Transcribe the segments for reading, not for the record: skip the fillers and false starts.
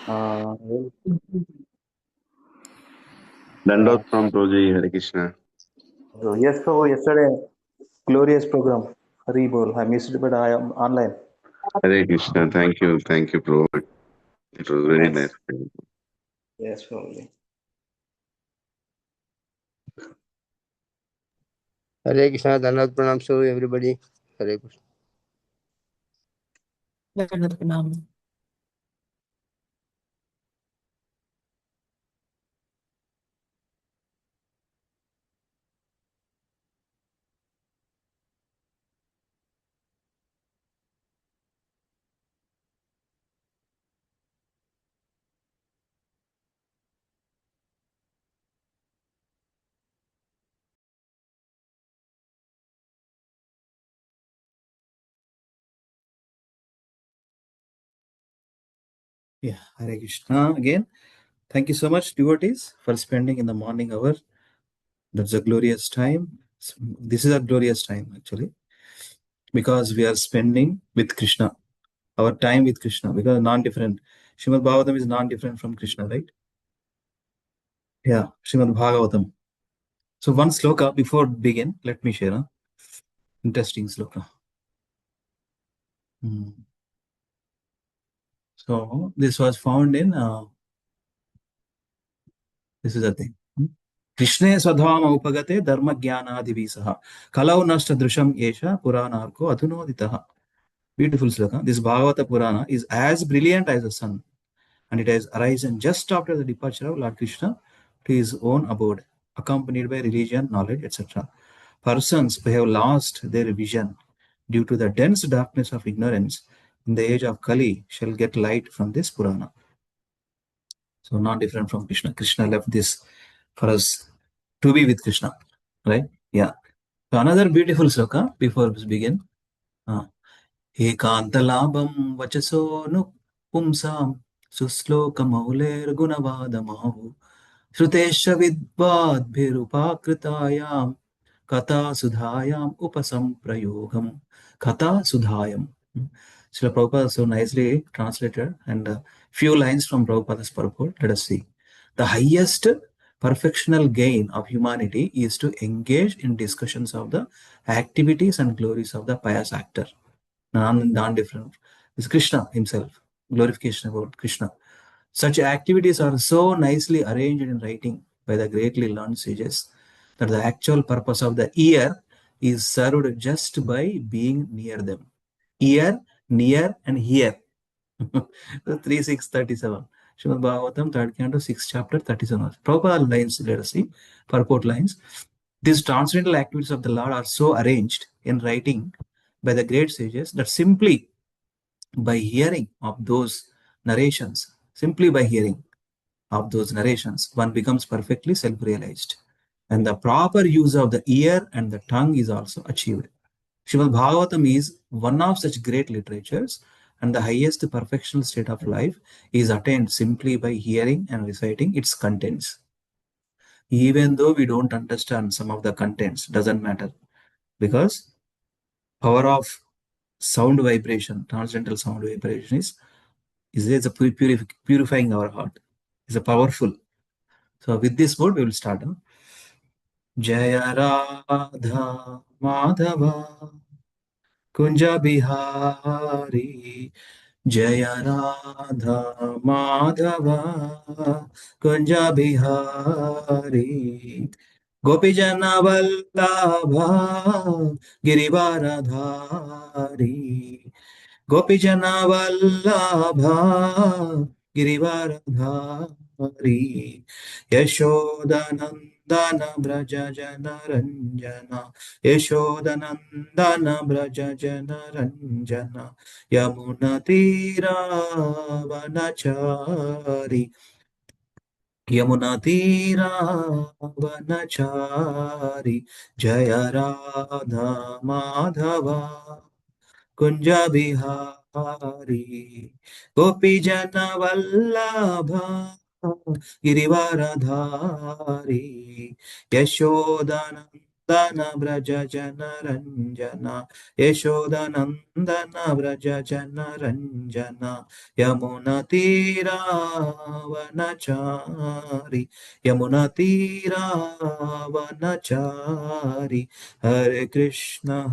Well, Dandot from Prabhuji, Hare Krishna. so yes, Prabhu, yesterday, glorious program. Hari Bol. I missed it, but I am online. Hare Krishna. Thank you, Prabhu. It was very Yes. nice. Yes, probably. Hare Krishna, Dhanat Pranam to everybody. Hare Krishna. Dhanat Pranam. Yeah, Hare Krishna again. Thank you so much, devotees, for spending in the morning hour. That's a glorious time. This is a glorious time, actually, because we are spending with Krishna, our time with Krishna, because non-different. Srimad Bhagavatam is non-different from Krishna, right? Yeah, Srimad Bhagavatam. So one sloka before begin, let me share. Interesting sloka. So this was found in, this is a thing. Krishne swadhama upagate dharma jnanadhivisaha kalau nashta drusham yesha puranarko adhunoditaha. Beautiful sloka. This Bhagavata Purana is as brilliant as the sun, and it has arisen just after the departure of Lord Krishna to his own abode, accompanied by religion, knowledge, etc. Persons who have lost their vision due to the dense darkness of ignorance in the age of Kali shall get light from this Purana. So not different from Krishna. Krishna left this for us to be with Krishna, right? Yeah. So another beautiful sloka before we begin. Ekantalabam vachaso pumsam suslokamaulergunavadamahu Shrutesha vidvadbhirupakritayam Kata Sudhayam Upasamprayogam. Kata Sudhayam. Srila Prabhupada so nicely translated, and a few lines from Prabhupada's purport. Let us see. The highest perfectional gain of humanity is to engage in discussions of the activities and glories of the pious actor. Non-different. It's Krishna himself. Glorification about Krishna. Such activities are so nicely arranged in writing by the greatly learned sages that the actual purpose of the ear is served just by being near them. Ear, near, and here. 3:6:37. Srimad Bhagavatam, 3rd Canto, 6th chapter, 37. Prabhupada lines, let us see, purport lines. These transcendental activities of the Lord are so arranged in writing by the great sages that simply by hearing of those narrations, one becomes perfectly self-realized. And the proper use of the ear and the tongue is also achieved. Srimad Bhagavatam is one of such great literatures, and the highest perfectional state of life is attained simply by hearing and reciting its contents. Even though we don't understand some of the contents, doesn't matter, because power of sound vibration, transcendental sound vibration is a purifying our heart. Is a powerful. So with this word, we will start. Jaya Radha Madhava Kunja Bihari Jaya Radha Madhava Kunja Bihari Gopijana Vallabha Girivaradhari Gopijana Vallabha Girivaradhari Yashodanandana Braja Jana Ranjana Yashodanandana Braja Jana Ranjana Yamuna Tira Vanachari Yamuna Tira Vanachari Jaya Radha Madhava Kunja Bihari Gopijana Vallabha Girivaradhari Yashodana Dana Braja Jana Ranjana Yashoda Nandana Braja Jana Ranjana Yamuna Tira Vanachari Yamuna Tira Vanachari Hare Krishna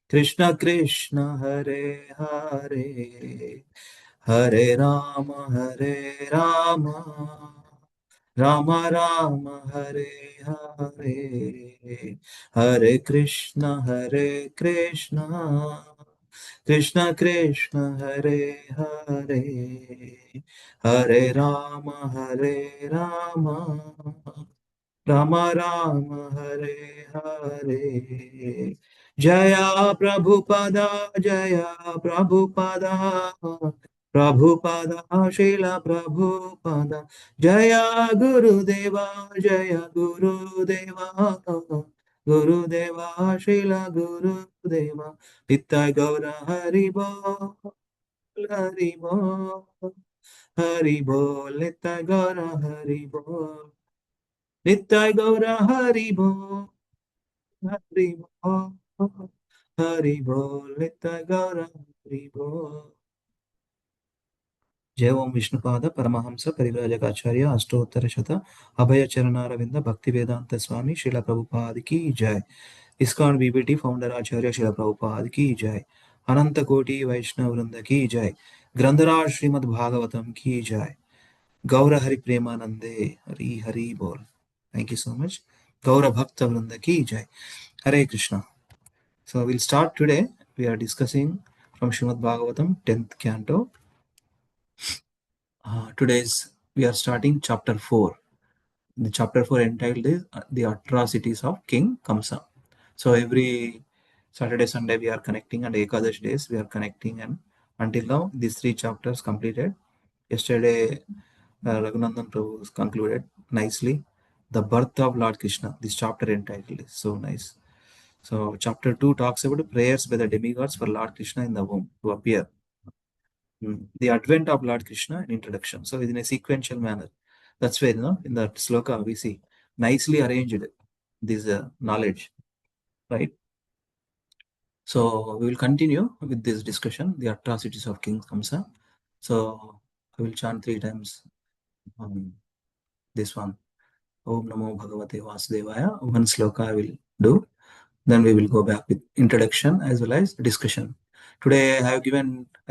Krishna Krishna Hare Hare Hare Rama Rama Rama Hare Hare Hare Krishna Krishna Krishna Hare Hare Hare Rama Rama Rama Hare Hare Jaya Prabhupada Jaya Prabhupada Prabhupada Srila Prabhupada Jaya Guru Deva Jaya Guru Deva Guru Deva Srila Guru Deva Nitai Gaura Hari Bol Hari Bol Hari Bol Nitai Gaura Hari Bol Nitai Gaura Hari Bol Hari Bol Hari Bol Nitai Gaura Hari Bol जय ओम विष्णुपाद परमहंस परिव्राजकाचार्य अष्टोत्तर शत अभय चरणारविंद भक्ति वेदांत स्वामी श्रील प्रभुपाद की जय ISKCON BBT founder आचार्य श्रील प्रभुपाद की जय अनंत कोटि वैष्णव वृंद की जय ग्रंथराज श्रीमद् भागवतम की जय गौर हरि प्रेमानंदे हरि हरि बोल थैंक यू सो मच गौर भक्त वृंद की जय हरे Krishna so we'll start today we are discussing from Srimad Bhagavatam 10th canto. Today's we are starting chapter 4. The chapter 4 entitled is The Atrocities of King Kamsa. So every Saturday, Sunday we are connecting and Ekadash days we are connecting and until now these 3 chapters completed. Yesterday Raghunandan Prabhu concluded nicely the birth of Lord Krishna. This chapter entitled is so nice. So chapter 2 talks about prayers by the demigods for Lord Krishna in the womb to appear. The advent of Lord Krishna and introduction. So in a sequential manner. That's where in that sloka we see nicely arranged this knowledge, right? So we will continue with this discussion, the atrocities of King Kamsa. So I will chant 3 times this one. Om Namo Bhagavate Vasudevaya. One sloka I will do. Then we will go back with introduction as well as discussion. Today I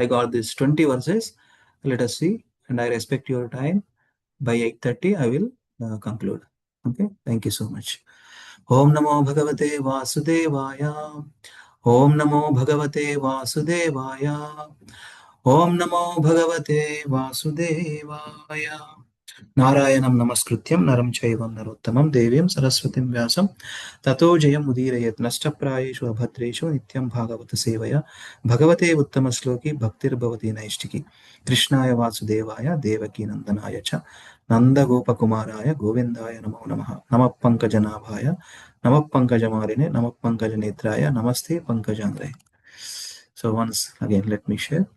got this 20 verses. Let us see. And I respect your time. By 8:30 I will conclude. Okay. Thank you so much. Om Namo Bhagavate Vasudevaya. Om Namo Bhagavate Vasudevaya. Om Namo Bhagavate Vasudevaya. नारायणं नमस्कृत्यं नरं चैव नरोत्तमं देवीं सरस्वतीं व्यासं ततो जयम् उदीरयेत् नष्टप्रायेषु अभद्रेषु नित्यं भागवत सेवया भगवते उत्तमश्लोकी भक्तिर्भवति नैष्टिकी कृष्णाय वासुदेवाय देवकी नन्दनाय च नन्दगोपकुमाराय गोविन्दाय नमो नमः नमः पङ्कजनाभाय नमः पङ्कजमालिने नमः पङ्कजनेत्राय नमस्ते पङ्कजाङ्ग्रये. So once again let me share.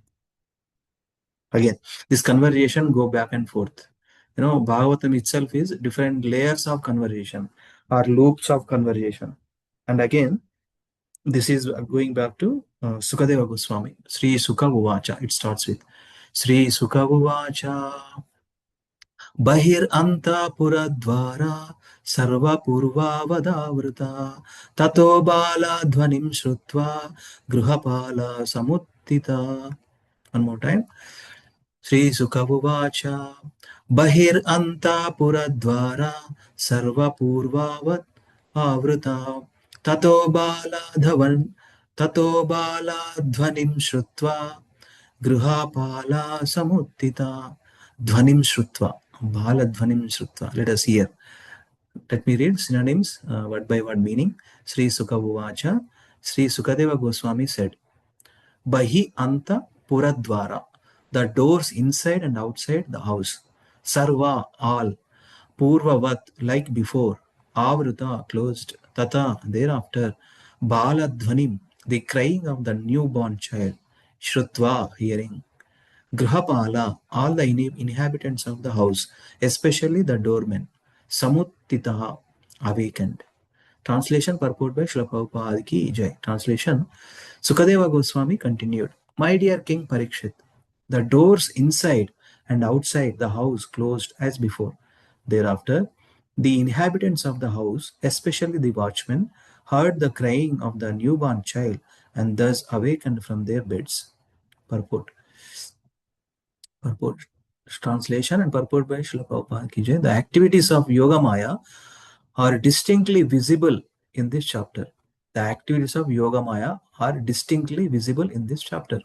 Again, this conversation go back and forth. Bhagavatam itself is different layers of conversation or loops of conversation. And again, this is going back to Sukadeva Goswami, Sri Sukha Uvacha. It starts with Sri Sukha Uvacha Bahir Anta Puradvara Sarva Purva Vadavrita Tato Bala Dhvanim Shrutva Gruhapala Samuttita. One more time. Sri Sukha Uvacha Bahir Anta Puradvara Sarva Purvavat Avrita Tato Bala Dhvanim Shrutva Gruhapala Samuttita. Dhvanim Shrutva, Bala Dhvanim Shrutva. Let us hear. Let me read synonyms, word by word meaning. Sri Sukha Uvacha, Sri Sukadeva Goswami said, Bahi Anta Puradvara, the doors inside and outside the house. Sarva, all. Purvavat, like before. Avruta, closed. Tata, thereafter. Bala Dhvanim, the crying of the newborn child. Shrutva, hearing. Grihapala, all the inhabitants of the house, especially the doormen. Samuttitaha, awakened. Translation purport by Srila Prabhupada Ki Jai. Translation: Sukadeva Goswami continued, My dear King Parikshit, the doors inside and outside the house closed as before. Thereafter, the inhabitants of the house, especially the watchmen, heard the crying of the newborn child and thus awakened from their beds. Purport. Purport. Translation and purport by Srila Prabhupada Ki Jai. The activities of Yoga Maya are distinctly visible in this chapter. The activities of Yoga Maya are distinctly visible in this chapter,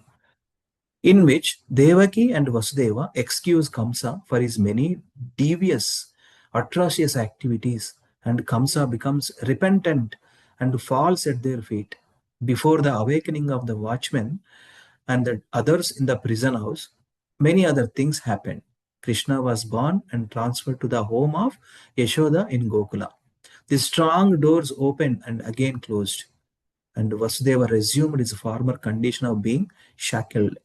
in which Devaki and Vasudeva excuse Kamsa for his many devious, atrocious activities, and Kamsa becomes repentant and falls at their feet. Before the awakening of the watchmen and the others in the prison house, many other things happened. Krishna was born and transferred to the home of Yashoda in Gokula. The strong doors opened and again closed, and Vasudeva resumed his former condition of being shackled.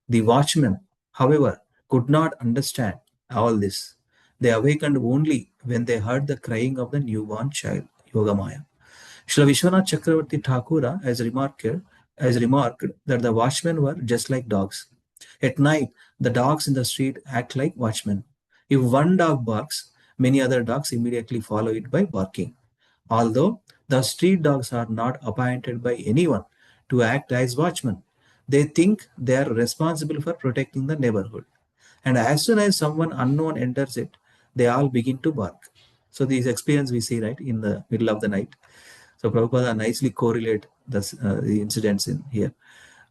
The watchmen, however, could not understand all this. They awakened only when they heard the crying of the newborn child, Yogamaya. Srila Vishwanath Chakravarti Thakura has remarked that the watchmen were just like dogs. At night, the dogs in the street act like watchmen. If one dog barks, many other dogs immediately follow it by barking. Although the street dogs are not appointed by anyone to act as watchmen, they think they are responsible for protecting the neighborhood. And as soon as someone unknown enters it, they all begin to bark. So these experience we see right in the middle of the night. So Prabhupada nicely correlate the incidents in here.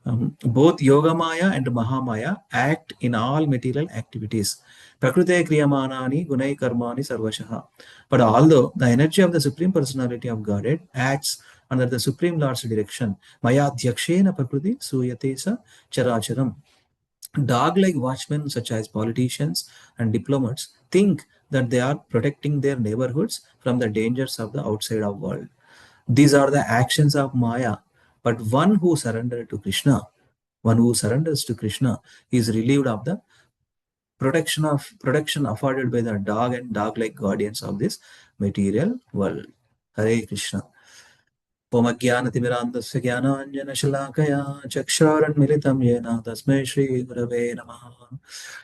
Both Yogamaya and Mahamaya act in all material activities. Prakrute kriyamanani gunai karmani sarvashaha. But although the energy of the Supreme Personality of Godhead acts under the Supreme Lord's direction, Maya Dhyakshena Prakriti Suyate sa Characharam. Dog-like watchmen such as politicians and diplomats think that they are protecting their neighborhoods from the dangers of the outside of world. These are the actions of Maya, but one who surrenders to Krishna is relieved of the protection afforded by the dog and dog-like guardians of this material world. Hare Krishna. Om Ajnanatimirandasya Jnananjanashalaakaya Chakshurunmilitam Yena Tasmai Shri Gurave Namaha.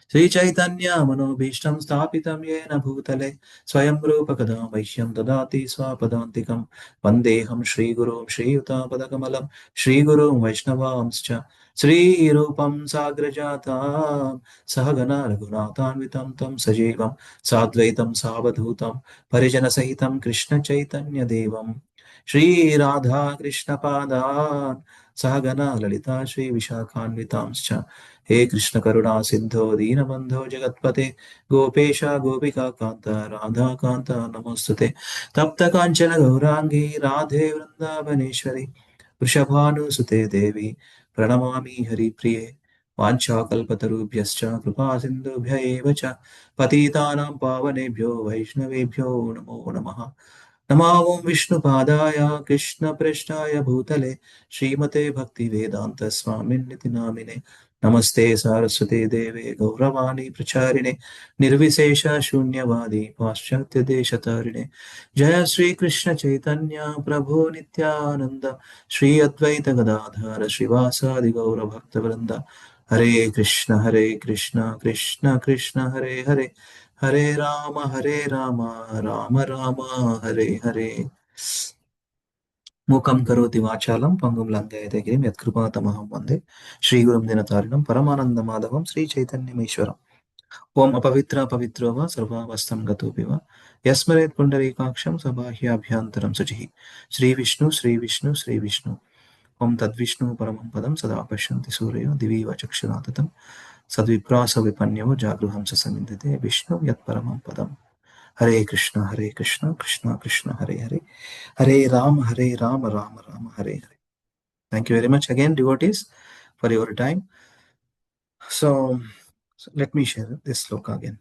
Sri Chaitanya Manobhishtam Sthapitam Yena Bhutale Swayam Rupa Kadam Vaishyam Dadati Swapadantikam Vandeham Shri Gurum Shri Yuta Padakamalam Shri Gurum Vaishnavamscha Shri Rupam Sagrajatam Sahagana Raghunathanvitam Tam Sajivam Sadvaitam Savadhutam Parijana Sahitam Krishna Chaitanya Devam Shri Radha Krishna Padan Sahagana Lalita Shri Vishakhanvitamscha He Krishna Karuna Sindho Deenabandho Jagatpate Gopesha Gopika Kanta Radha Kanta Namostute Tapta Kanchana Gaurangi Radhe Vrindavaneshwari Vrishabhanu Sute Devi Pranamami Hari Priye Vancha Kalpatarubhyascha Kripa Sindhubhya eva cha Patitanam Pavanebhyo Vaishnavebhyo Namo Namaha Namo Vishnupadaya Krishna Preshnaya Bhutale Srimate Bhakti Vedanta Swamin Niti Namine Namaste Saraswate Deve Gauravani Pracharine Nirvisesha Shunyavadi Paschatya Deshatarine Jaya Sri Krishna Chaitanya Prabhu Nityananda Sri Advaita Gadadhara Srivasadi Gaura Bhakta Vrinda Hare Krishna Krishna Krishna Hare Hare Hare Rama Rama Rama Hare Hare Mukam karoti vachalam pangum langayate girim yatkrupatamaham vande Shri Gurum Dinatarinam Paramananda Madhavam Sri Chaitanya Ishwaram Om apavitra pavitro va sarva vastam gato piva Yasmaret pundarikaksham sabahya abhyantaram suchihi Shri Vishnu Om Tadvishnu Paramam Padam Sada Pashyanti Suryo Divi Vachakshuratatam Sadviprasa Vipanyavo Jagruham Sasamindite Vishnu Yat Paramam Padam Hare Krishna Krishna Krishna Hare Hare Hare Rama Rama Rama Hare Hare. Thank you very much again, devotees, for your time. So let me share this sloka again.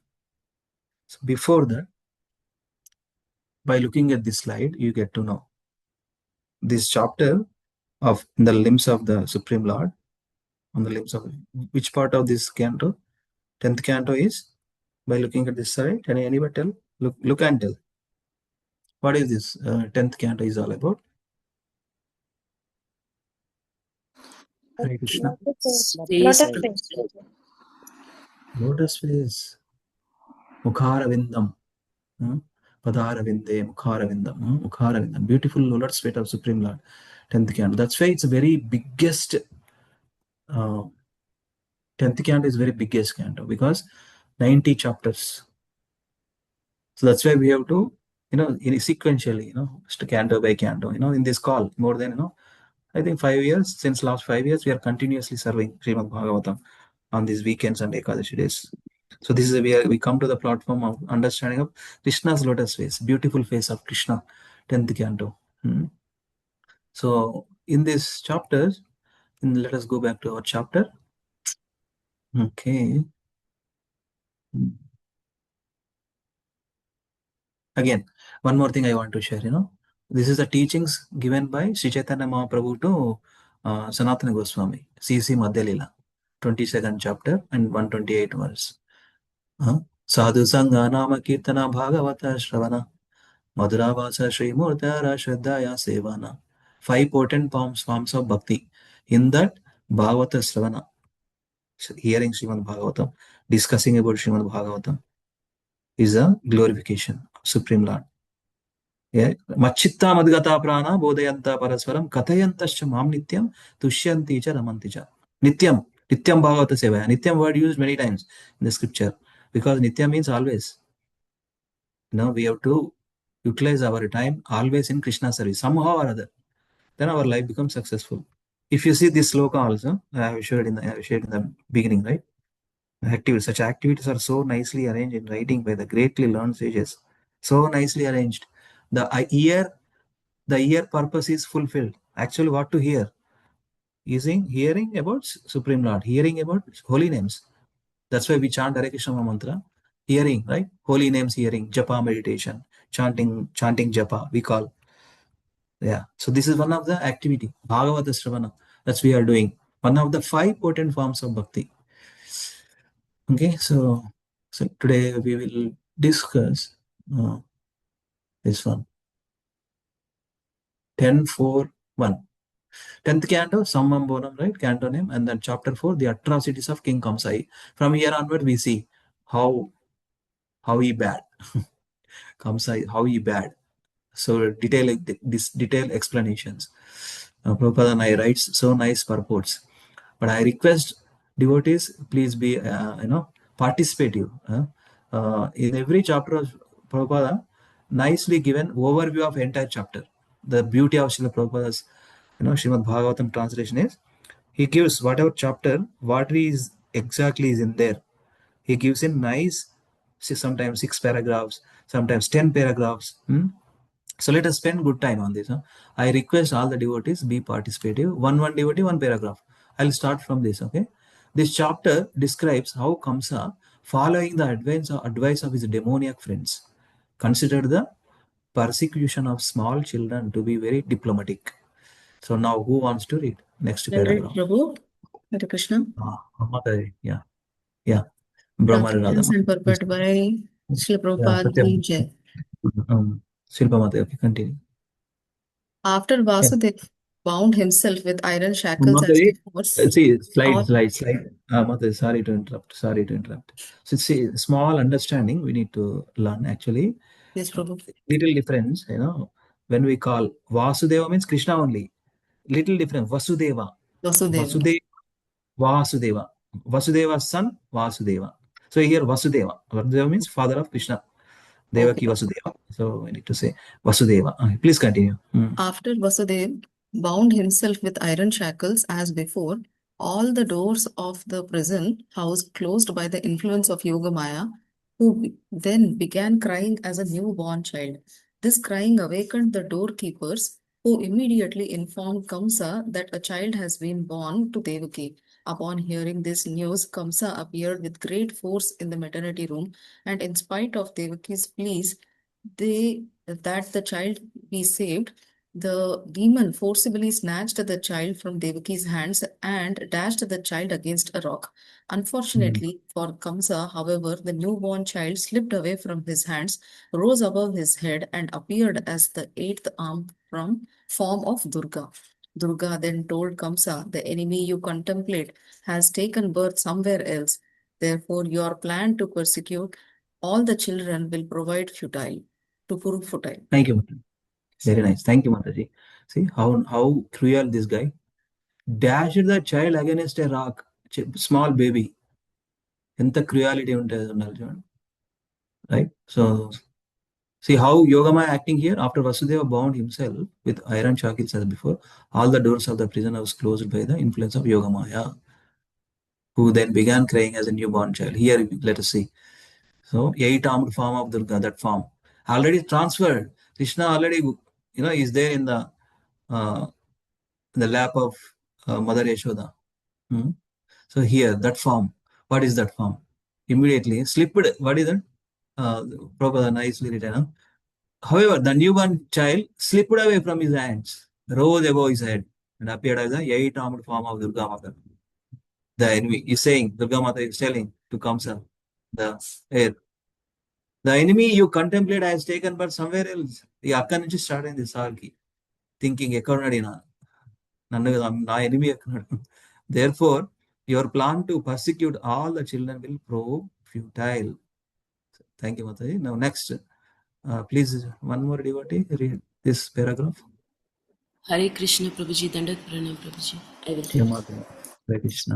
So before that, by looking at this slide, you get to know this chapter of the limbs of the Supreme Lord, on the limbs of which part of this canto, 10th canto is, by looking at this slide. Can anybody tell? Look and tell. What is this 10th canto is all about? Hare Krishna. Lotus face. Lotus face. Mukharavindam. Padaravinde, Mukharavindam. Mukharavindam. Beautiful lotus feet of Supreme Lord. 10th canto. That's why it's very biggest. 10th canto is very biggest canto because 90 chapters. So that's why we have to, sequentially, canto by canto, in this call, more than, I think 5 years, since last 5 years, we are continuously serving Srimad Bhagavatam on these weekends and Ekadashi days. So this is where we come to the platform of understanding of Krishna's lotus face, beautiful face of Krishna, 10th canto. So in this chapter, let us go back to our chapter. Okay. Again, one more thing I want to share, this is the teachings given by Sri Chaitanya Mahaprabhu to Sanatana Goswami, CC Madhya Lila, 22nd chapter and 128 verse. Sadhu Sangha Nama Kirtana Bhagavata Shravana Madhuravasa Sri Murtara Shraddhaya Sevana. 5 potent forms of bhakti. In that, Bhagavata Shravana, hearing Srimad Bhagavatam, discussing about Srimad Bhagavatam, is a glorification of Supreme Lord. Machitta madgata prana bodhayanta paraswaram kathayantascha mam nityam tushyanti cha ramanti cha. Nityam bhagavata sevaya. Nityam word used many times in the scripture because nityam means always. We have to utilize our time always in Krishna service somehow or other. Then our life becomes successful. If you see this sloka also, I have shared in the beginning, right? Such activities are so nicely arranged in writing by the greatly learned sages. So nicely arranged. The ear purpose is fulfilled. Actually, what to hear? Hearing about Supreme Lord, hearing about holy names. That's why we chant Hare Krishna mantra. Hearing, right? Holy names hearing, japa meditation, chanting japa, we call. Yeah. So this is one of the activity, Bhagavata Sravana, that we are doing. One of the 5 potent forms of bhakti. Okay, so today we will discuss this one. 10.4.1. 10th canto, Sammam Bonam, right? Canto name, and then chapter 4, the atrocities of King Kamsai. From here onward, we see how he bad. Kamsai, how he bad. So detailed explanations. Prabhupada and I writes so nice purports. But I request devotees, please be, participative. In every chapter of Prabhupada, nicely given overview of entire chapter. The beauty of Srila Prabhupada's, Srimad Bhagavatam translation is, he gives whatever chapter, what is exactly is in there. He gives in nice, sometimes 6 paragraphs, sometimes 10 paragraphs. So let us spend good time on this. I request all the devotees be participative. One devotee, 1 paragraph. I'll start from this. Okay. This chapter describes how Kamsa, following the advice of his demoniac friends, considered the persecution of small children to be very diplomatic. So now who wants to read next paragraph? Prabhu, Hare Krishna. Yeah. Brahma Radha. And purport by Srila Prabhupada Ki Jai. Shilpa Mata, okay, continue. After Vasudeva bound himself with iron shackles as Mataji, before. see, slide. Mataji, sorry to interrupt. So see, small understanding we need to learn actually. Yes, Prabhu. Little difference, when we call Vasudeva means Krishna only. Little difference, Vasudeva. Vasudeva. Vasudeva's son, Vasudeva. So here Vasudeva. Vasudeva means father of Krishna. Devaki Vasudeva. So we need to say Vasudeva. Please continue. After Vasudeva bound himself with iron shackles as before, all the doors of the prison house closed by the influence of Yogamaya, who then began crying as a newborn child. This crying awakened the doorkeepers, who immediately informed Kamsa that a child has been born to Devaki. Upon hearing this news, Kamsa appeared with great force in the maternity room, and in spite of Devaki's pleas, that the child be saved, The demon forcibly snatched the child from Devaki's hands and dashed the child against a rock. Unfortunately for Kamsa, however, the newborn child slipped away from his hands, rose above his head, and appeared as the eighth arm from form of Durga. Durga then told Kamsa, "The enemy you contemplate has taken birth somewhere else. Therefore, your plan to persecute all the children will prove futile." Thank you, Mataji. Very nice. Thank you, Mataji. See how cruel this guy dashed the child against a rock, small baby. ఎంత cruelty ఉంటుంది ఉండాలి చూడండి, right? So see how Yogamaya acting here. After Vasudeva bound himself with iron shackles as before, all the doors of the prison was closed by the influence of Yogamaya, who then began crying as a newborn child. Here, let us see. So, eight-armed form of Durga, that form already transferred. Krishna already, is there in the lap of Mother Yashoda. So here, that form. What is that form? Immediately slipped. What is that? Prabhupada nicely written. Huh? However, the newborn child slipped away from his hands, rose above his head, and appeared as the eight-armed form of Durga Mata. The enemy is saying, Durga Mata is telling to Kamsa, the air. The enemy you contemplate has taken birth somewhere else. The అక్కడి నుంచి start అయింది సార్కి thinking ఎక్కడున్నాడు ఈయన, నన్ను నా enemy ఎక్కడున్నాడు. Therefore, your plan to persecute all the children will prove futile. Thank you, Mataji. Now next, please, one more devotee, read this paragraph. Hare Krishna Prabhuji, Dandat Pranam Prabhuji. I will Yeah, read. Mataji. Hare Krishna.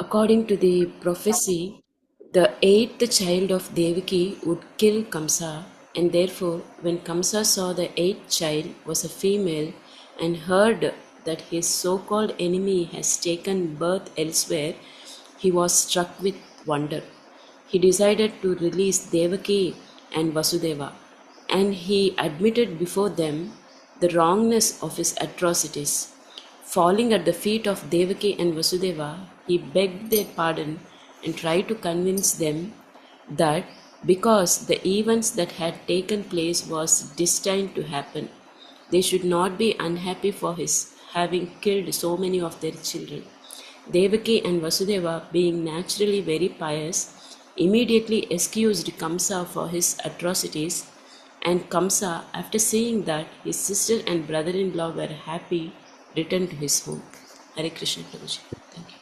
According to the prophecy, the eighth child of Devaki would kill Kamsa, and therefore, when Kamsa saw the eighth child was a female and heard that his so-called enemy has taken birth elsewhere, he was struck with wonder. He decided to release Devaki and Vasudeva, and he admitted before them the wrongness of his atrocities. Falling at the feet of Devaki and Vasudeva, he begged their pardon and tried to convince them that because the events that had taken place was destined to happen, they should not be unhappy for his having killed so many of their children. Devaki and Vasudeva, being naturally very pious, immediately excused Kamsa for his atrocities, and Kamsa, after seeing that his sister and brother-in-law were happy, returned to his home. Hare Krishna Prabhuji. Thank you.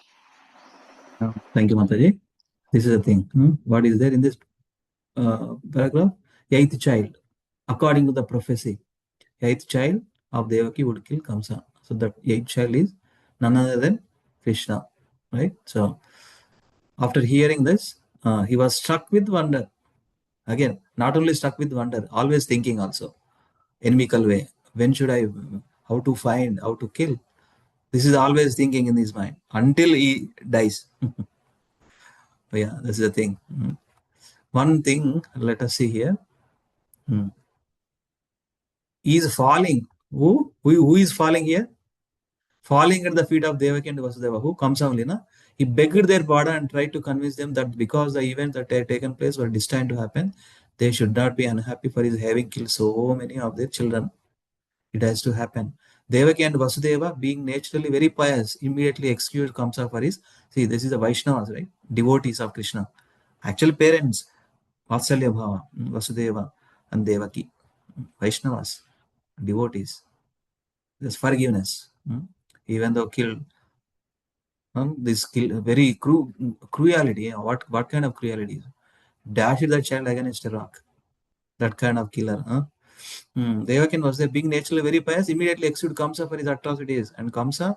Thank you, Mataji. This is the thing. What is there in this paragraph? Eighth child, according to the prophecy, eighth child of Devaki would kill Kamsa. So that eighth child is none other than Krishna, right? So after hearing this, he was struck with wonder. Again, not only struck with wonder, always thinking also. Inimical way. When should I, how to find, how to kill? This is always thinking in his mind until he dies. Yeah, this is the thing. One thing, let us see here. He is falling. Who is falling here? Falling at the feet of Devaki and Vasudeva. Who comes only, na? He begged their pardon and tried to convince them that because the events that had taken place were destined to happen, they should not be unhappy for his having killed so many of their children. It has to happen. Devaki and Vasudeva, being naturally very pious, immediately excused Kamsa for his. See, this is the Vaishnavas, right? Devotees of Krishna. Actual parents, Vatsalya Bhava, Vasudeva and Devaki. Vaishnavas, devotees. There's forgiveness. Even though killed, this kill very cruelty. What kind of cruelty? Dashed the child against a rock. That kind of killer. Devaki was there, being naturally very pious, immediately excused Kamsa for his atrocities. And Kamsa,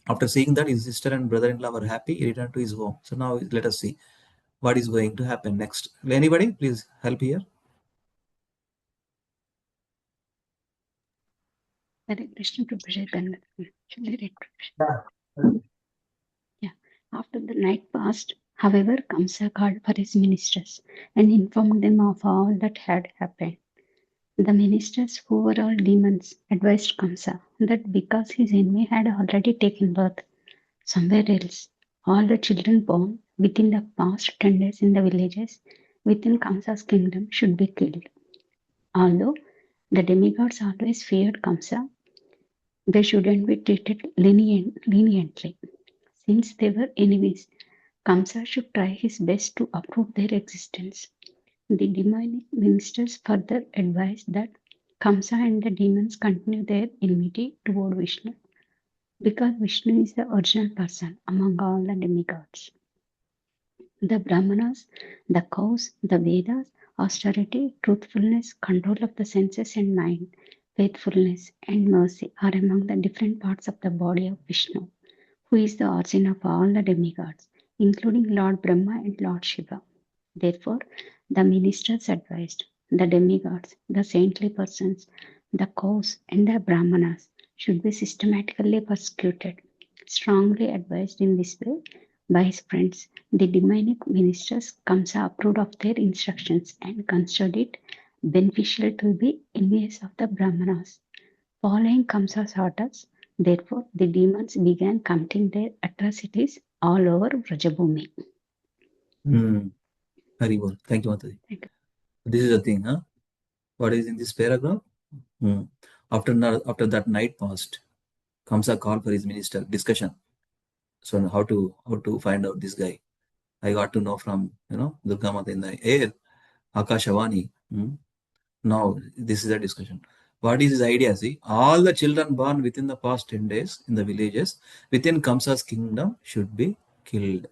after seeing that his sister and brother-in-law were happy, he returned to his home. So now let us see what is going to happen next. Anybody, please help here. Hare Krishna Prabhuji. Should I read, Prabhuji? Yeah. After the night passed, however, Kamsa called for his ministers and informed them of all that had happened. The ministers, who were all demons, advised Kamsa that because his enemy had already taken birth somewhere else, all the children born within the past 10 days in the villages within Kamsa's kingdom should be killed. Although The demigods always feared Kamsa. They shouldn't be treated leniently. Since they were enemies, Kamsa should try his best to uproot their existence. The demonic ministers further advised that Kamsa and the demons continue their enmity toward Vishnu, because Vishnu is the original person among all the demigods. The Brahmanas, the cows, the Vedas, austerity, truthfulness, control of the senses and mind, faithfulness, and mercy are among the different parts of the body of Vishnu, who is the origin of all the demigods, including Lord Brahma and Lord Shiva. Therefore, the ministers advised the demigods, the saintly persons, the cows, and the Brahmanas should be systematically persecuted. Strongly advised in this way by his friends, the demonic ministers Kamsa approved of their instructions and considered it beneficial to be envious of the Brahmanas. Following Kamsa's orders, therefore, the demons began committing their atrocities all over Vrajabhumi. Very well. Thank you, Mataji. Thank you. This is the thing, huh? What is in this paragraph? After that night passed, Kamsa called for his minister discussion. So how to find out this guy? I got to know from Durga Mata in the air, Akashavani. Now this is a discussion. What is his idea? See, all the children born within the past 10 days in the villages within Kamsa's kingdom should be killed.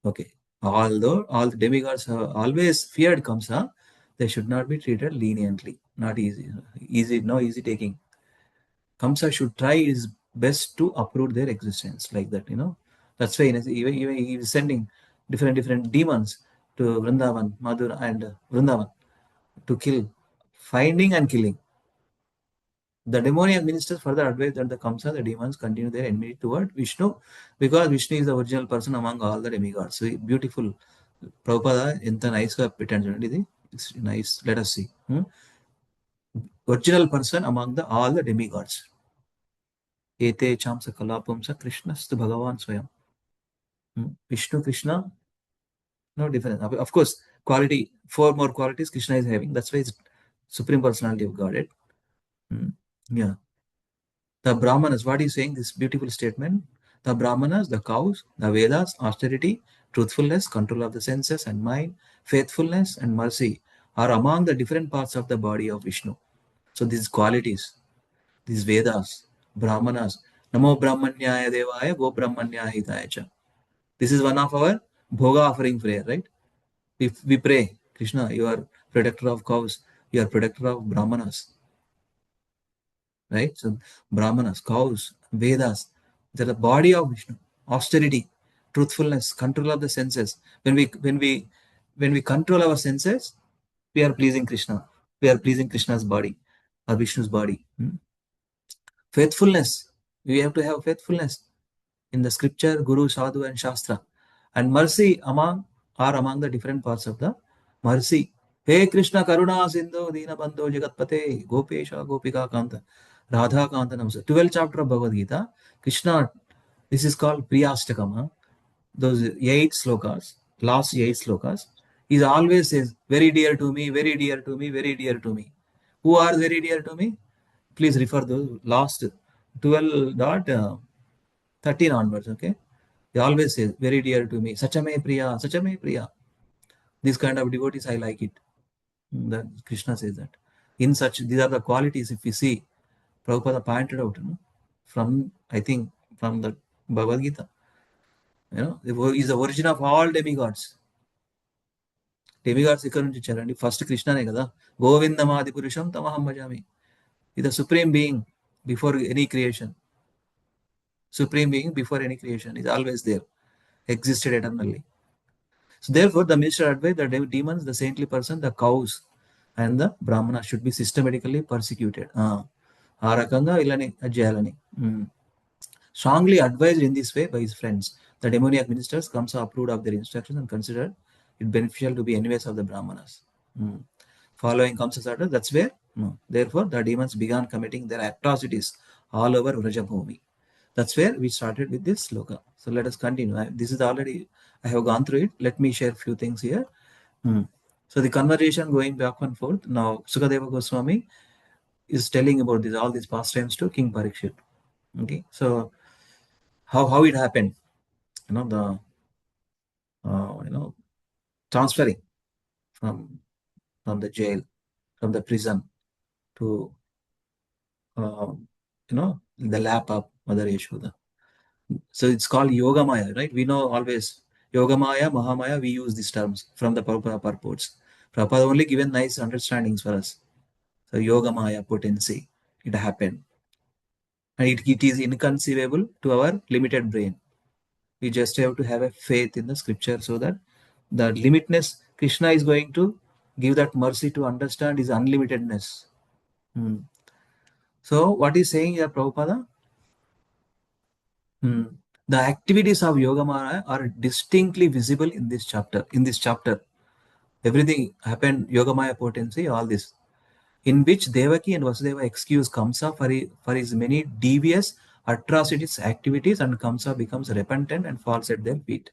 Okay. Although all the demigods have always feared Kamsa, they should not be treated leniently. Not easy, no easy taking. Kamsa should try his best to uproot their existence, like that, That's why even he is sending different demons to Vrindavan, Madhura, and Vrindavan to kill, finding and killing. The demoniac ministers further advise that the Kamsa, the demons, continue their enmity toward Vishnu, because Vishnu is the original person among all the demigods. So beautiful. Prabhupada, enta nice ga pettandu. It's nice. Let us see. Original person among all the demigods. Ete chamsa kalapamsa Krishnastu Bhagavan Swayam. Vishnu, Krishna, no difference. Of course, quality, 4 more qualities Krishna is having. That's why it's Supreme Personality of Godhead. Yeah. The Brahmanas, what is saying? This beautiful statement. The Brahmanas, the cows, the Vedas, austerity, truthfulness, control of the senses and mind, faithfulness and mercy are among the different parts of the body of Vishnu. So these qualities, these Vedas, Brahmanas, Namo Brahmanyaya Devaya, Go Brahmanyaya Hitaya Cha. This is one of our Bhoga offering prayer, right? We pray, Krishna, you are protector of cows, you are protector of Brahmanas. Right? So Brahmanas, cows, Vedas, they're the body of Vishnu. Austerity, truthfulness, control of the senses. When we control our senses, we are pleasing Krishna. We are pleasing Krishna's body or Vishnu's body. Faithfulness. We have to have faithfulness in the scripture, Guru, Sadhu, and Shastra. And mercy are among the different parts of the mercy. Hey Krishna Karuna Sindhu Dina Bandho Jagatpate Gopesha Gopika Kanta Radha Kanta Namsa. 12th chapter of Bhagavad Gita. Krishna, this is called Priyastakam. Those 8 slokas, last 8 slokas, he always says, very dear to me, very dear to me, very dear to me. Who are very dear to me? Please refer those last 12.13 onwards, okay? He always says, very dear to me, Sachame Priya, Sachame Priya. This kind of devotees, I like it. That Krishna says that. In such, these are the qualities, if we see, Prabhupada pointed out, from the Bhagavad Gita. Is the origin of all demigods. Demigods ikkada nunchi charandi. First Krishna ne kada. Govindamadi purusham tamaham bhajami. Is the supreme being before any creation. Supreme being before any creation is always there. Existed eternally. So therefore, the minister advised the demons, the saintly person, the cows, and the Brahmanas should be systematically persecuted. Arakanga ilani ajayalani. Strongly advised in this way by his friends. The demoniac ministers Kamsa approved of their instructions and considered it beneficial to be envious of the Brahmanas. Following Kamsa's order, that's where, therefore, the demons began committing their atrocities all over Vrajabhumi. That's where we started with this sloka. So let us continue. This is already, I have gone through it. Let me share a few things here. So the conversation going back and forth. Now Sukadeva Goswami is telling about this all these pastimes to King Parikshit. Okay, so how it happened, the transferring from the jail, from the prison to the lap of Mother Yashoda. So it's called Yoga Maya, right? We know always Yoga Maya, Mahamaya, we use these terms from the Prabhupada purports. Prabhupada only given nice understandings for us. So Yoga Maya potency, it happened. And it is inconceivable to our limited brain. We just have to have a faith in the scripture so that the limitness, Krishna is going to give that mercy to understand his unlimitedness. So what is saying here, Prabhupada? The activities of Yoga Maya are distinctly visible in this chapter. Everything happened, Yoga Maya potency, all this, in which Devaki and Vasudeva excuse Kamsa for his many devious atrocities activities, and Kamsa becomes repentant and falls at their feet.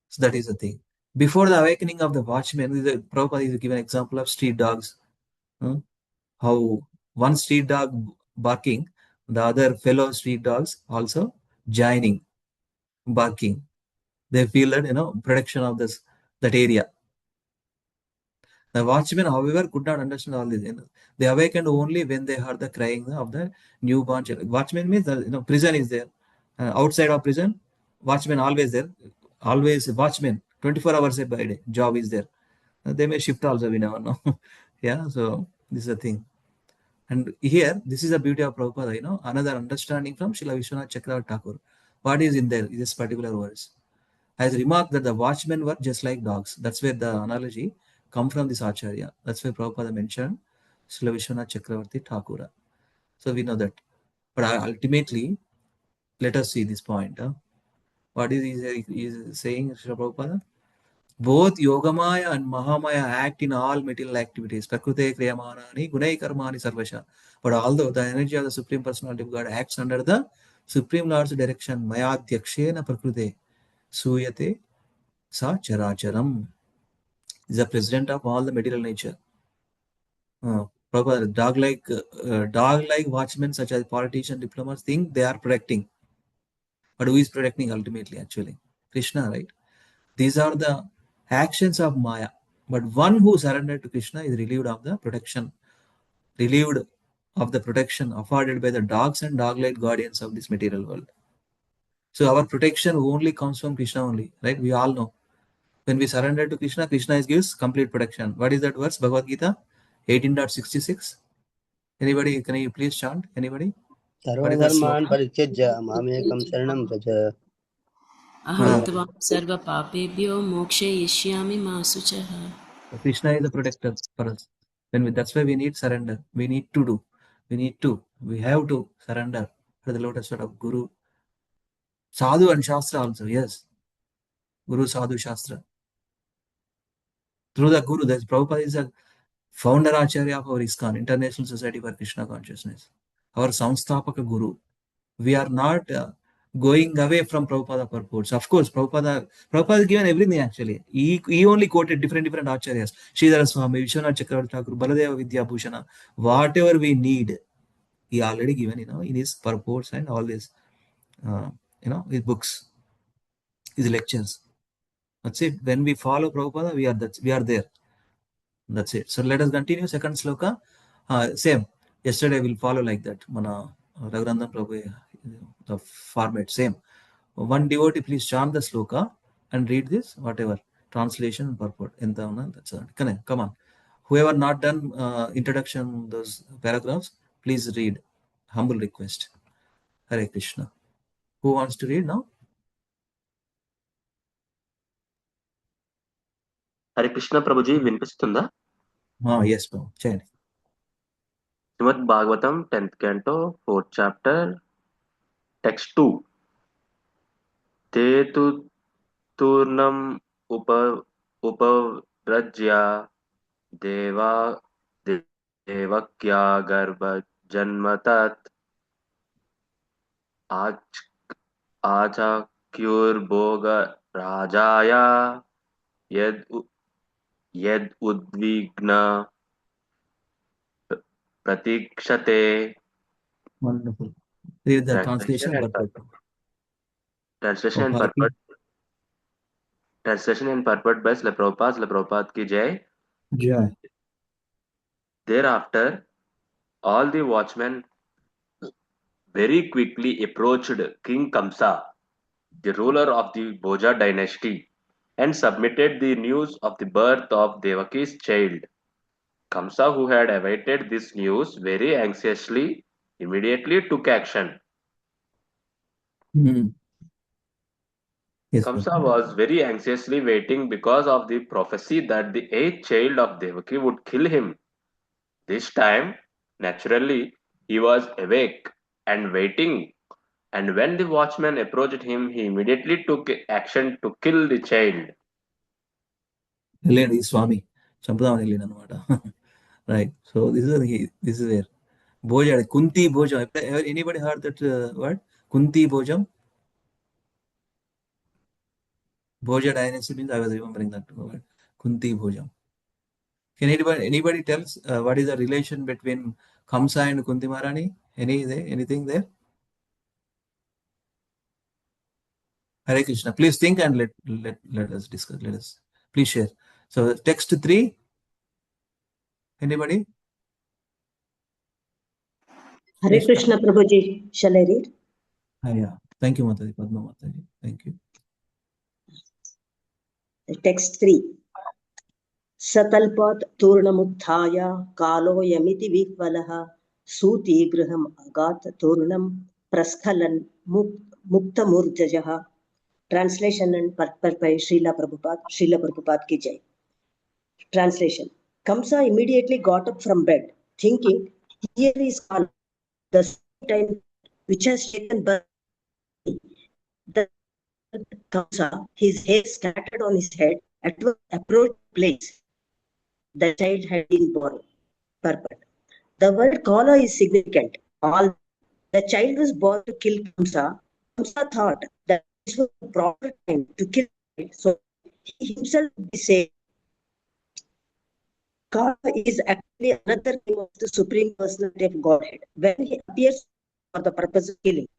So that is the thing. Before the awakening of the watchmen, Prabhupada is given an example of street dogs. How one street dog barking, the other fellow street dogs also joining, barking. They feel that, protection of that area. The watchmen, however, could not understand all this. They awakened only when they heard the crying of the newborn child. Watchman means prison is there. Outside of prison, watchman always there. Always watchman, 24 hours a day. Job is there. They may shift also, we never know. Yeah, so this is the thing. And here, this is the beauty of Prabhupada, another understanding from Srila Vishwanath Chakravarti Thakur. What is in there in this particular verse? Has remarked that the watchmen were just like dogs. That's where the analogy come from this Acharya. That's why Prabhupada mentioned Srila Vishwanath Chakravarti Thakura. So we know that. But ultimately, let us see this point. What is he saying, Srila Prabhupada? Both Yogamaya and Mahamaya act in all material activities. Prakrute Kriyamanani, Gunai Karmani Sarvasha. But although the energy of the Supreme Personality of God acts under the Supreme Lord's direction, Mayadhyakshena Prakrute Suyate Sa Characharam, is the president of all the material nature. Proper dog-like watchmen such as politicians, diplomats think they are protecting. But who is protecting ultimately, actually? Krishna, right? These are the actions of Maya. But one who surrendered to Krishna is relieved of the protection afforded by the dogs and dog-like guardians of this material world. So our protection only comes from Krishna only, right? We all know. When we surrender to Krishna, Krishna gives complete protection. What is that verse? Bhagavad Gita 18.66. Anybody, can you please chant? Anybody? What is that सर्वधर्मान् sloka? परित्यज्य मामेकं शरणं Vraj Aham tvam sarva papebhyo mokshayishyami ma suchaha. Krishna is the protector for us. That's why we need surrender. We we have to surrender to the lotus feet of Guru, Sadhu and Shastra also. Yes, Guru, Sadhu, Shastra. Through the Guru, Prabhupada is a founder Acharya of our ISKCON, International Society for Krishna Consciousness. Our Samstapaka Guru. We are not going away from Prabhupada purports. Of course, Prabhupada has given everything actually. He only quoted different acharyas. Sridhara Swami, Vishwanath Chakravarti Thakur, Baladeva Vidya Bhushana. Whatever we need, he already given, in his purports and all this, his books, his lectures. That's it. When we follow Prabhupada, we are there. That's it. So let us continue. Second sloka. Same. Yesterday we'll follow like that. Mana Raghurandan Prabhu, the format, same. One devotee, please chant the sloka and read this, whatever, translation and purport. That's it. Come on. Whoever not done introduction, those paragraphs, please read. Humble request. Hare Krishna. Who wants to read now? Hare Krishna Prabhuji, వినిపిస్తుందా? Yes, Prabhu. Chant. Srimad Bhagavatam 10th Canto 4th Chapter Text 2. Te tu turnam upavrajya deva devakya garbha janmatat achakyur bhoga rajaya yad Yed udvigna pratikshate. Wonderful. Read the Translation translation and purport. purport. Translation Oh, and Parki. purport. Translation and purport by Srila Prabhupada. Srila Prabhupada ki jai. Jai. Thereafter, all the watchmen very quickly approached King Kamsa, the ruler of the Bhoja dynasty, and submitted the news of the birth of Devaki's child. Kamsa, who had awaited this news very anxiously, immediately took action. Hmm. Yes, Kamsa was very anxiously waiting because of the prophecy that the eighth child of Devaki would kill him. This time, naturally, he was awake and waiting, and when the watchman approached him, he immediately took action to kill the child. Lady Swami. Champadam Anమాట. Right. So this is where Bhoja, Kunti Bhojam. Anybody heard that word? Kunti Bhojam? Bhoja dynasty means I was remembering that word. Kunti Bhojam. Can anybody tell us what is the relation between Kamsa and Kunti Maharani? Anything there? Hare Krishna. Please think and let us discuss. Let us please share. So text 3. Anybody? Hare Yes. Krishna Prabhuji, shall I read? Yeah. Thank you, Mataji. Padma Mataji. Thank you. Text 3. Satalpat turnamutthaya kaloyamiti vikvalaha suti griham agat turnam praskhalan muktamurjajaha. Translation and purport by Srila Prabhupada ki jai. Translation. Kamsa immediately got up from bed, thinking, here is Kala, the same time which has taken birth. The Kamsa, his hair scattered on his head, at the approach place the child had been born. Purport. The word Kala is significant. All the child was born to kill Kamsa. Kamsa thought that this was the proper time to kill the child, so he himself would be saved. Kala is actually another name of the Supreme Personality of Godhead when he appears for the purpose of killing.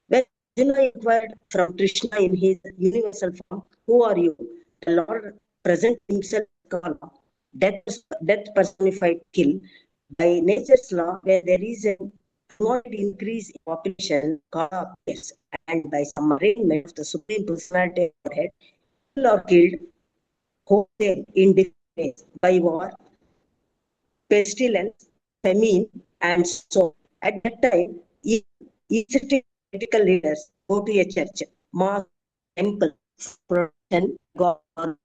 When Arjuna inquired from Krishna in his universal form, who are you? The Lord presents himself Kala, death personified kill. By nature's law, where there is an unwanted increase in population, Kala appears, and by some arrangement of the Supreme Personality of Godhead, people are killed wholesale in different ways by war, pestilence, famine, and so on. At that time, each political leaders go to a church, mosque, temple, protection, God, and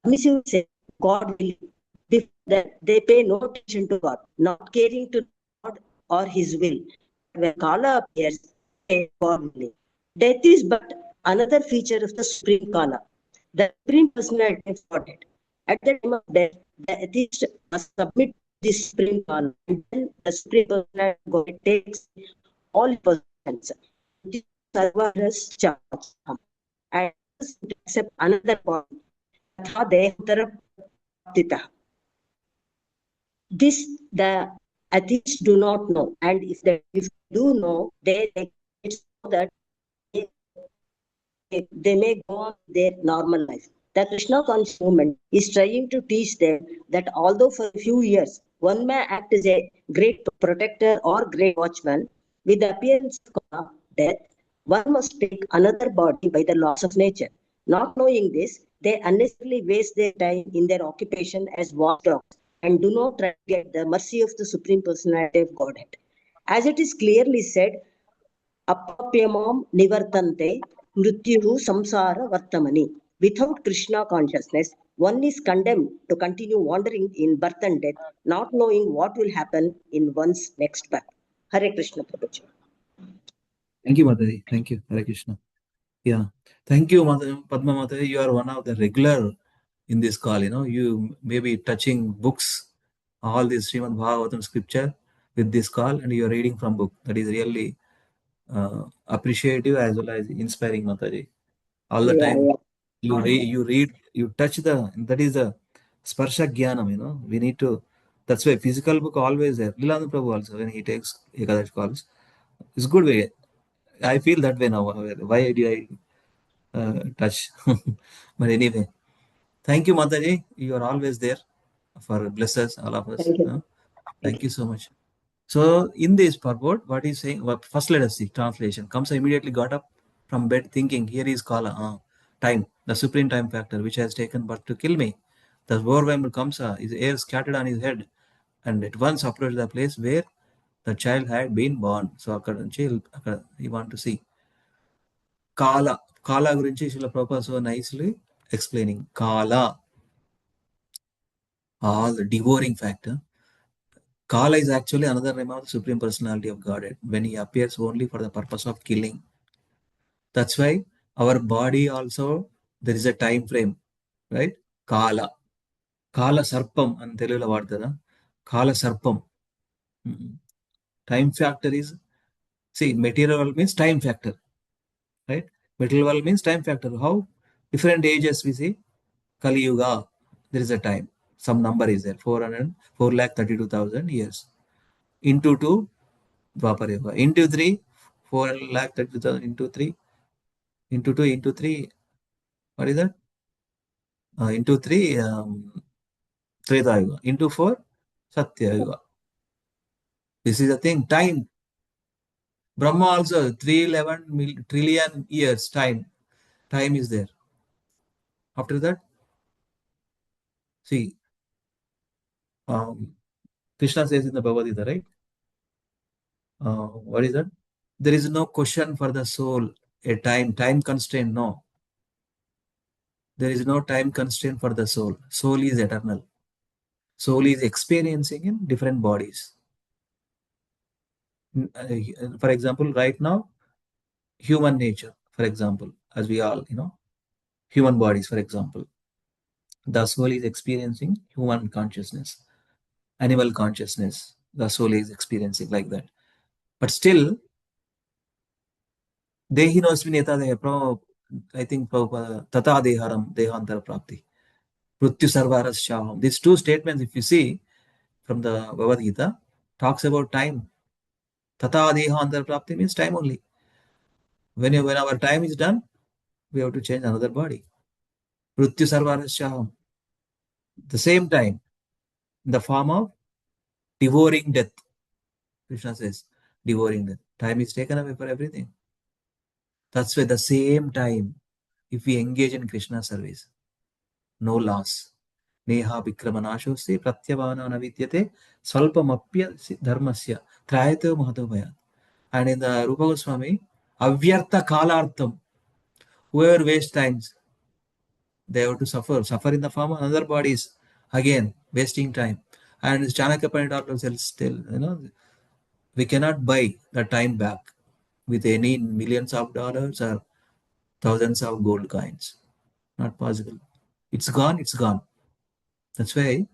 submissive say, God will. Before that, they pay no attention to God, not caring to God or His will. When Kala appears, they God will. Death is but another feature of the Supreme Kala, the Supreme Personality of Godhead. At the time of death, the atheist must submit to the Supreme Kala, and then the Supreme Personality of Godhead takes all possessions. Sarvaras Chacham, and accept another body. This the atheists do not know, and if they do know, it's so that they may go on their normal life. The Krishna conscious movement is trying to teach them that although for a few years one may act as a great protector or great watchman, with the appearance of death, one must take another body by the laws of nature. Not knowing this, they unnecessarily waste their time in their occupation as watchdogs and do not try to get the mercy of the Supreme Personality of Godhead. As it is clearly said, apapyamam nivartante mrityuhu samsara vartamani. Without Krishna consciousness, one is condemned to continue wandering in birth and death, not knowing what will happen in one's next birth. Hare Krishna Prabhuji. Thank you, Mataji. Thank you. Hare Krishna. Yeah. Thank you, Padma Mataji. You are one of the regular in this call. You may be touching books, all this Srimad Bhagavatam scripture with this call, and you are reading from book. That is really appreciative as well as inspiring, Mataji. All the time You read, you touch that is the sparsha jnanam, we need to, that's why physical book always there. Lilananda Prabhu also, when he takes Ekadash calls, it's good way. I feel that way now. Why did I touch? But anyway, thank you, Mataji. You are always there for bless us, all of us. Thank you. Thank you so much. So in this purport, what he's saying, first let us see translation. Kamsa immediately got up from bed thinking, here is Kala, time, the supreme time factor, which has taken birth to kill me. The overwhelmed Kamsa, his air scattered on his head, and at once approached the place where the child had been born. So he want to see. Kala. Kala gurinchi Srila Prabhupada so nicely explaining. Kala, all the devouring factor. Kala is actually another name of the Supreme Personality of Godhead when he appears only for the purpose of killing. That's why our body also, there is a time frame, right? Kala. Kala Sarpam and Telugu vaartara. Kala Sarpam. Time factor is, see, material means time factor, right? Material means time factor. How? Different ages we see. Kali Yuga, there is a time. Some number is there, 432,000 years. Into 2, Dwapara Yuga. Into 3, 432,000 into 3. Into 2, into 3, what is that? Into 3, Treta Yuga. Into 4, Satya Yuga. This is the thing, time. Brahma also, 311 trillion years time. Time is there. After that, see, Krishna says in the Bhagavad Gita, right? What is that? There is no question for the soul, a time constraint, no. There is no time constraint for the soul. Soul is eternal. Soul is experiencing in different bodies. For example, right now, human nature, for example, as we all, human bodies, for example, the soul is experiencing human consciousness, animal consciousness, the soul is experiencing like that. But still, Dehi nosmi neta I think Prabhupada, Tata Deharam, Dehantara Prapti, Prutyu Sarvaras Shaham. These two statements, if you see from the Bhagavad Gita, talks about time. Tata Dehantara Prapti means time only. When our time is done, we have to change another body. Prutyu Sarvaras Shaham. The same time, in the form of devouring death. Krishna says, devouring death. Time is taken away for everything. That's why the same time, if we engage in Krishna service, no loss. Neha Vikramanashosti Pratyavana Navidyate Svalpamapya Dharmasya Trayato Mahatobhaya. And in the Rupa Goswami, Avyartha Kalartham, whoever wastes times, they have to suffer in the form of other bodies, again, wasting time. And Chanakya Pandit also still, we cannot buy the time back with any millions of dollars or thousands of gold coins. Not possible. It's gone, it's gone. That's why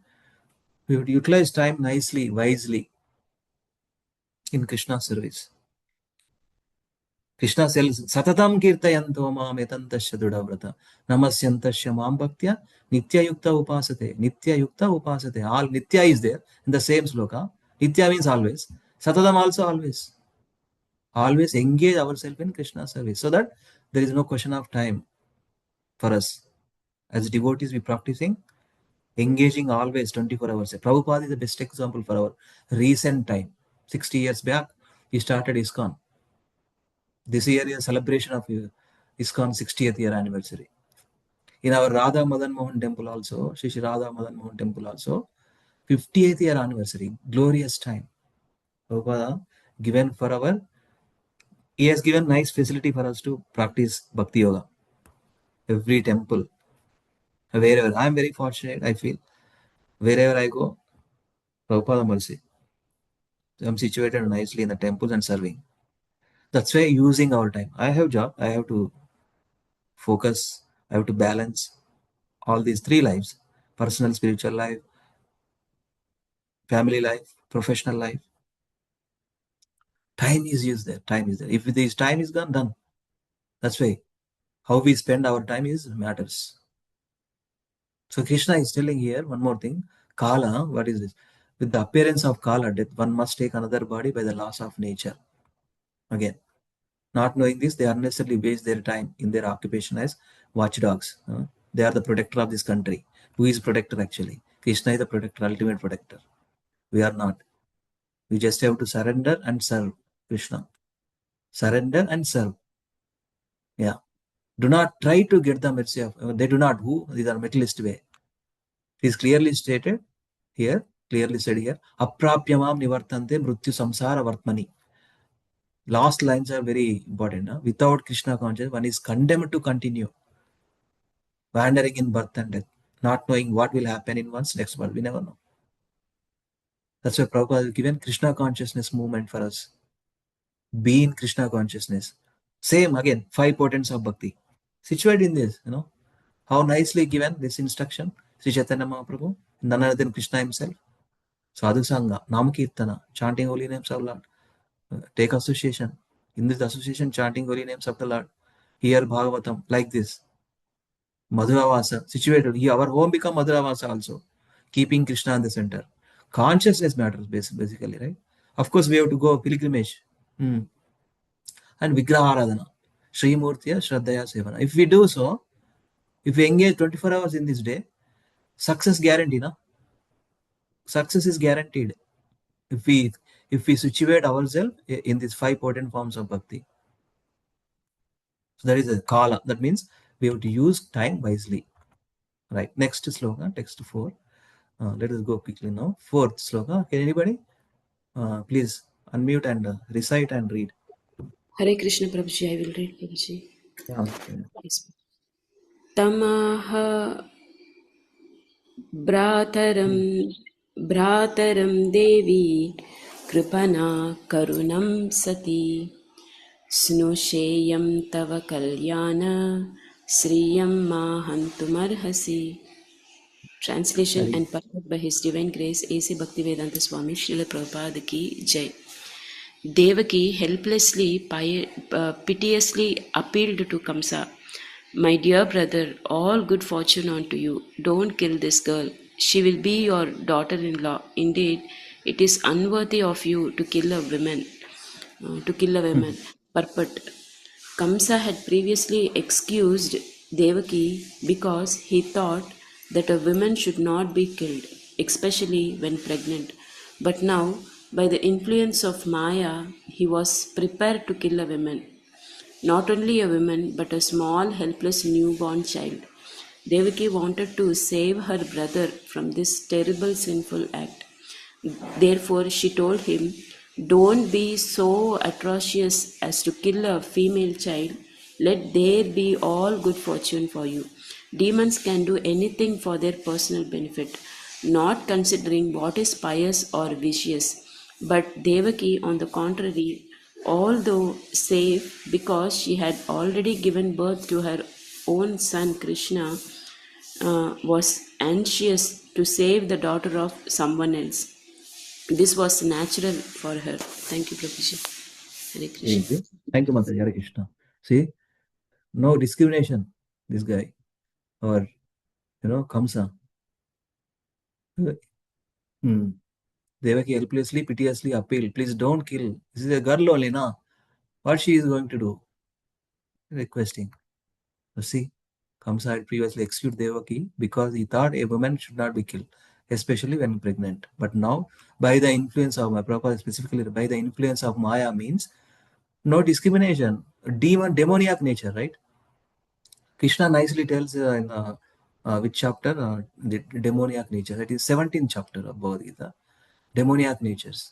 we would utilize time nicely, wisely in Krishna service. Krishna says, Satatam kirtayanto mam etantasya dudavrata namasyantasya mam bhaktya nitya yukta upasate. Nitya yukta upasate. All nitya is there in the same sloka. Nitya means always. Satatam also always. Always engage ourselves in Krishna service so that there is no question of time for us. As devotees, we practicing engaging always 24 hours. Prabhupada is the best example for our recent time. 60 years back, he started ISKCON. This year is a celebration of ISKCON 60th year anniversary. In our Radha Madan Mohan temple also, Shri Radha Madan Mohan temple also, 50th year anniversary, glorious time. Prabhupada given for our, he has given nice facility for us to practice Bhakti Yoga. Every temple, wherever, I am very fortunate, I feel, wherever I go, Prabhupada mercy. I'm situated nicely in the temples and serving. That's why using our time. I have job, I have to focus, I have to balance all these three lives, personal, spiritual life, family life, professional life. Time is used there. Time is there. If this time is gone, done. That's why How we spend our time is matters. So Krishna is telling here one more thing. Kala, what is this? With the appearance of Kala, death, one must take another body by the laws of nature. Again, not knowing this, they unnecessarily waste their time in their occupation as watchdogs. They are the protector of this country. Who is protector actually? Krishna is the protector, ultimate protector. We are not. We just have to surrender and serve Krishna. Surrender and serve. Yeah. Do not try to get the mercy of, they do not. Who? These are materialist way. It is clearly stated here, aprapyamam nivartante mrityu samsara vartmani. Last lines are very important. Without Krishna consciousness, one is condemned to continue wandering in birth and death, not knowing what will happen in one's next birth. We never know. That's why Prabhupada has given Krishna consciousness movement for us. Be in Krishna consciousness. Same again, 5 potents of bhakti. Situated in this, how nicely given this instruction, Sri Chaitanya Mahaprabhu, none other than Krishna himself. Sadhu Sangha, Namakirtana, chanting holy names of Lord. Take association. In this association, chanting holy names of the Lord. Hear Bhagavatam, like this. Madhuravasa, situated here. Our home become Madhuravasa also. Keeping Krishna in the center. Consciousness matters basically, right? Of course, we have to go pilgrimage. And Vigraha Aradhana. Sri Murtiya Shraddhaya Sevana. If we do so, if we engage 24 hours in this day, success guaranteed. Success is guaranteed. If we situate ourselves in these 5 potent forms of bhakti. So that is a kala. That means we have to use time wisely. Right. Next sloka, text 4. Let us go quickly now. 4th sloka. Can anybody please unmute and recite and read? Hare Krishna Prabhuji, I will read Prabhuji. Yeah. Yes. Tamaha Bhrataram Devi Kripana Karunam Sati Snusheyam Tava Kalyana Sriyam Mahantumarhasi. Translation and purport by His Divine Grace A.C. Bhaktivedanta Swami Srila Prabhupada Ki Jai. Devaki helplessly, piteously appealed to Kamsa. My dear brother, all good fortune unto you. Don't kill this girl. She will be your daughter-in-law. Indeed, it is unworthy of you to kill a woman. Purport. Kamsa had previously excused Devaki because he thought that a woman should not be killed, especially when pregnant. But now, by the influence of Maya, he was prepared to kill a woman. Not only a woman, but a small, helpless newborn child. Devaki wanted to save her brother from this terrible sinful act. Therefore, she told him, don't be so atrocious as to kill a female child. Let there be all good fortune for you. Demons can do anything for their personal benefit, not considering what is pious or vicious. But Devaki, on the contrary, although safe because she had already given birth to her own son Krishna, was anxious to save the daughter of someone else. This was natural for her. Thank you, Prabhuji. Hare Krishna. Thank you, Mataji. Hare Krishna. See, no discrimination, this guy. Or, Kamsa. Devaki helplessly, piteously appealed, please don't kill. This is a girl only, na? What she is going to do? Requesting. See, Kamsa had previously excused Devaki because he thought a woman should not be killed, especially when pregnant. But now, by the influence of Prabhupada, specifically by the influence of Maya, means no discrimination, demoniac nature, right? Krishna nicely tells in which chapter? The demoniac nature. That is 17th chapter of Bhagavad Gita. Demoniac natures.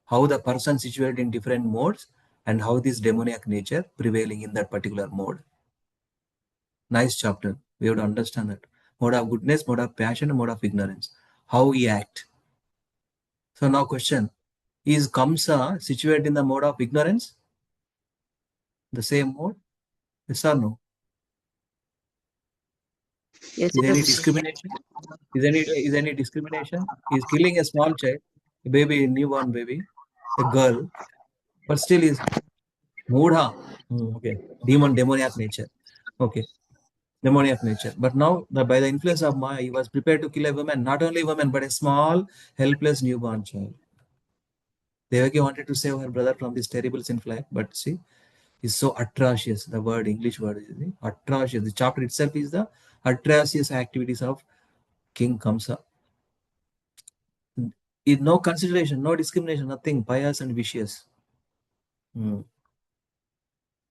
How the person situated in different modes and how this demoniac nature prevailing in that particular mode. Nice chapter. We have to understand that. Mode of goodness, mode of passion, mode of ignorance. How we act. So now question. Is Kamsa situated in the mode of ignorance? The same mode? Yes or no? Yes, Is any Prabhuji. discrimination? Is any discrimination? Is killing a small child, a baby, newborn baby, a girl, but still is mudha. Okay. Demoniac nature. Okay, demoniac nature. But now, by the influence of Maya, he was prepared to kill a woman, not only a woman, but a small, helpless newborn child. Devaki wanted to save her brother from this terrible sinful act, but see, it's so atrocious. The word, English word is atrocious. The chapter itself is the atrocious activities of King Kamsa. No consideration, no discrimination, nothing, pious and vicious.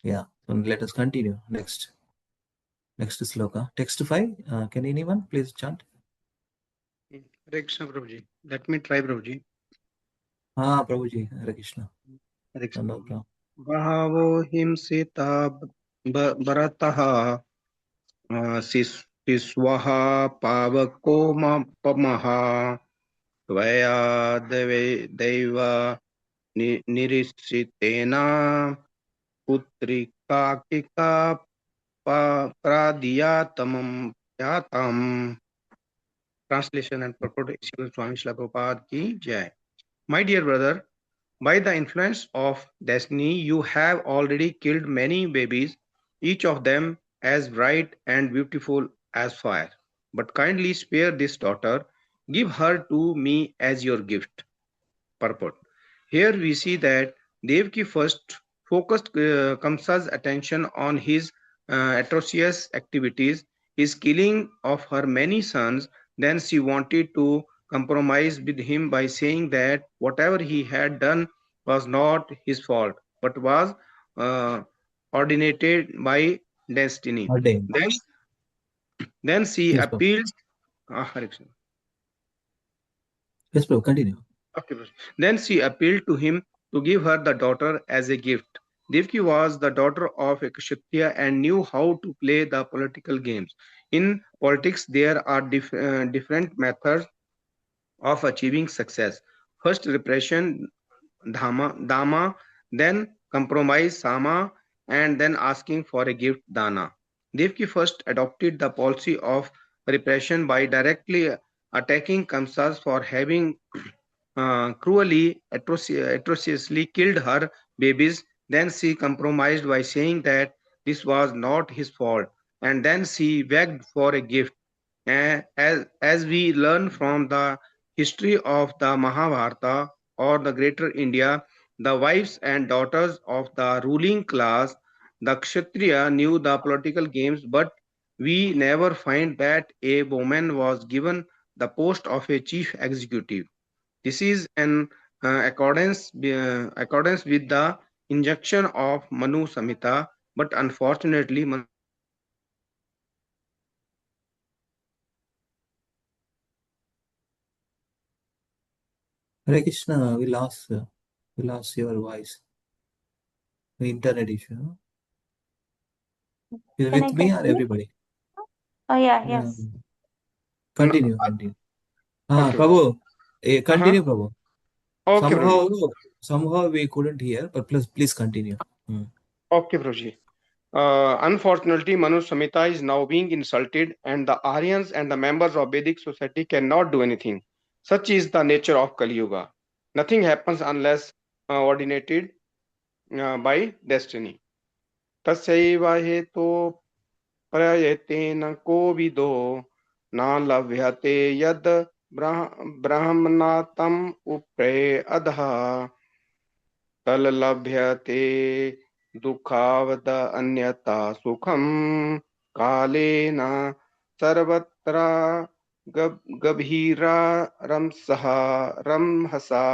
Yeah, so let us continue. Next sloka. Text 5. Can anyone please chant? Hare Krishna, Prabhuji. Let me try, Prabhuji. Prabhuji, Hare Krishna. Hare Krishna. No problem. Bahavo himsita barataha siswaha pavako pamaha tvaya deva nirisitena putrika pradiyatamam yatam. Translation and purport. Swami Srila Prabhupada ki jai. My dear brother, by the influence of destiny, you have already killed many babies, each of them as bright and beautiful as fire. But kindly spare this daughter, give her to me as your gift. Purport. Here we see that Devaki first focused Kamsa's attention on his atrocious activities, his killing of her many sons. Then she wanted to compromise with him by saying that whatever he had done was not his fault, but was ordinated by destiny. Ordained. Then she Yes, appealed. Yes, Prabhu, continue. Okay. Then she appealed to him to give her the daughter as a gift. Devaki was the daughter of a Kshatriya and knew how to play the political games. In politics, there are different methods of achieving success. First, repression, dama, then compromise, sama, and then asking for a gift, dana. Devaki first adopted the policy of repression by directly attacking Kamsas for having cruelly, atrociously killed her babies. Then she compromised by saying that this was not his fault, and then she begged for a gift. As we learn from the history of the Mahabharata or the Greater India, the wives and daughters of the ruling class, the Kshatriya, knew the political games, but we never find that a woman was given the post of a chief executive. This is an accordance with the injunction of Manu Samhita, but unfortunately, Hare Krishna, we lost your voice. The internet issue. Is it Can I with me or continue? everybody? Oh, yeah, yes. Continue. Okay. Prabhu, continue, Prabhu. Okay, Somehow we couldn't hear, but please continue. Okay, Prabhuji. Unfortunately, Manu Samhita is now being insulted, and the Aryans and the members of Vedic society cannot do anything. Such is the nature of Kali Yuga. Nothing happens unless ordinated by destiny. Tasyaiva heto prayatena kovido na labhyate yad brahmanatam upre adha तल्लभ्यते दुःखावद अन्यथा सुखम कालेन सर्वत्र गभीरा रमहसा.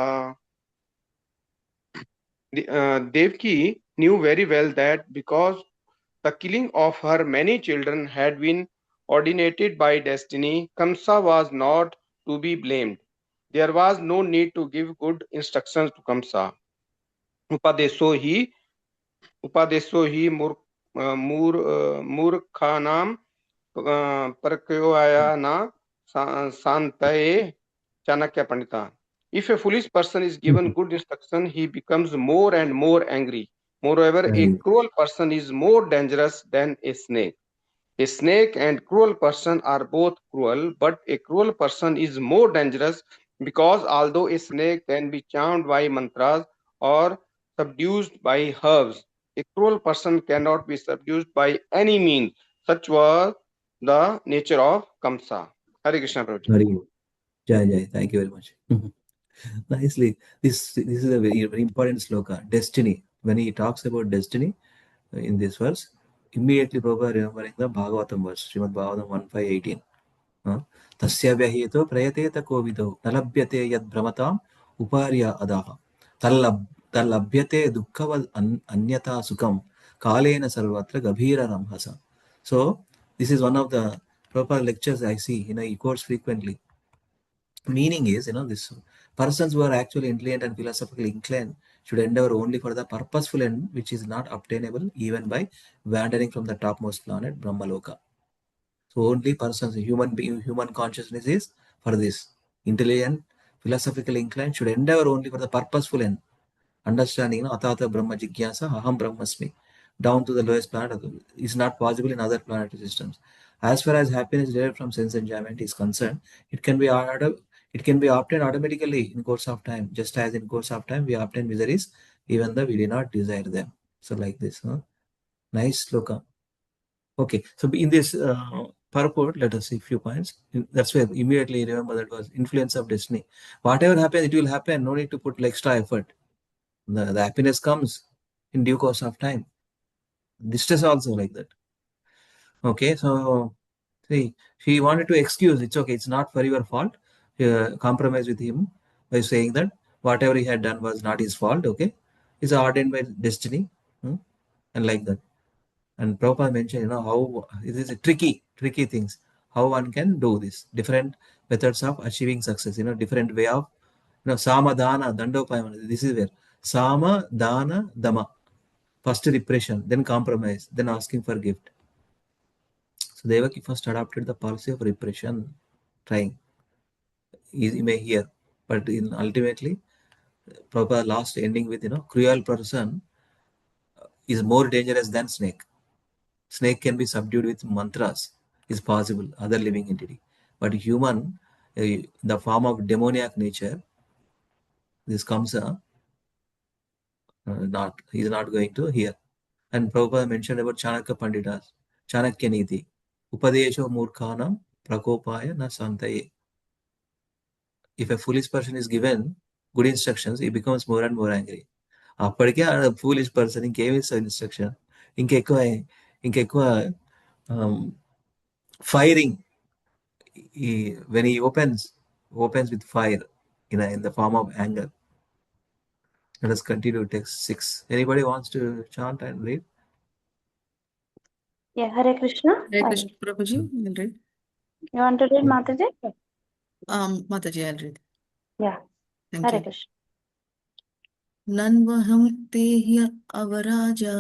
Devaki knew very well that because the killing of her many children had been ordinated by destiny, Kamsa was not to be blamed. There was no need to give good instructions to Kamsa. उपादेशो ही मूर्खानाम परक्योया न शांतये Chanakya Pandita. If a foolish person is given good instruction, he becomes more and more angry. Moreover, a cruel person is more dangerous than a snake. A snake and cruel person are both cruel, but a cruel person is more dangerous because although a snake can be charmed by mantras or subdued by herbs, A cruel person cannot be subdued by any means. Such was the nature of Kamsa. Hare Krishna, Prabhuji. Very good. Jai Jai. Thank you very much. Nicely. This is a very, very important sloka. Destiny. When he talks about destiny in this verse, immediately Prabhupada remembering the Bhagavatam verse, Srimad Bhagavatam 1.5.18. तस्य व्यहितो प्रयतेत कोविदो न लभ्यते यद् भ्रमताम् उपार्य अदाः तल्लभ्यते दुःखवद् अन्यथा सुखं कालेन सर्वत्र गभीररंहस. So this is one of the proper lectures I see, he quotes frequently. Meaning is, this persons who are actually intelligent and philosophically inclined should endeavor only for the purposeful end, which is not obtainable even by wandering from the topmost planet, Brahmaloka. So only persons, human consciousness is for this. Intelligent, philosophically inclined should endeavor only for the purposeful end. Understanding, Atata Brahma Jigyasa, Aham Brahmasmi, down to the lowest planet is not possible in other planetary systems. As far as happiness derived from sense enjoyment is concerned, it can be obtained automatically in course of time, just as in course of time we obtain miseries, even though we do not desire them. So like this. Nice sloka. Okay, so in this purport, let us see a few points. That's why immediately remember that was influence of destiny. Whatever happens, it will happen. No need to put extra effort. The happiness comes in due course of time. Distress also like that. Okay, so see, she wanted to excuse. It's okay. It's not for your fault. Compromise with him by saying that whatever he had done was not his fault. Okay, it's ordained by destiny, and like that. And Prabhupada mentioned, how it is a tricky things. How one can do this. Different methods of achieving success. Different way of, sama, dana, dandopayamana. This is where sama, dana, dama. First repression, then compromise, then asking for gift. So Devaki first adopted the policy of repression, trying. You may hear, but ultimately, Prabhupada last ending with, cruel person is more dangerous than snake. Snake can be subdued with mantras, is possible, other living entity. But human, the form of demoniac nature, this comes he is not going to hear. And Prabhupada mentioned about Chanakya Panditas, Chanakya Niti, Upadesho Murkhanam Prakopaya na Santaye. If a foolish person is given good instructions, he becomes more and more angry. అప్పటికే ఆ foolish person ఇంకేమి ఇస్తారు instruction ఇంకెక్కువ firing when he opens with fire in the form of anger. Let us continue text 6. Anybody wants to chant and read? Yeah, Hare Krishna. Hare Krishna, Prabhuji, will read. You want to read, Mataji? Mataji, I'll read. Yeah. Thank Hare you. Krishna. Nanvaham tehya avaraja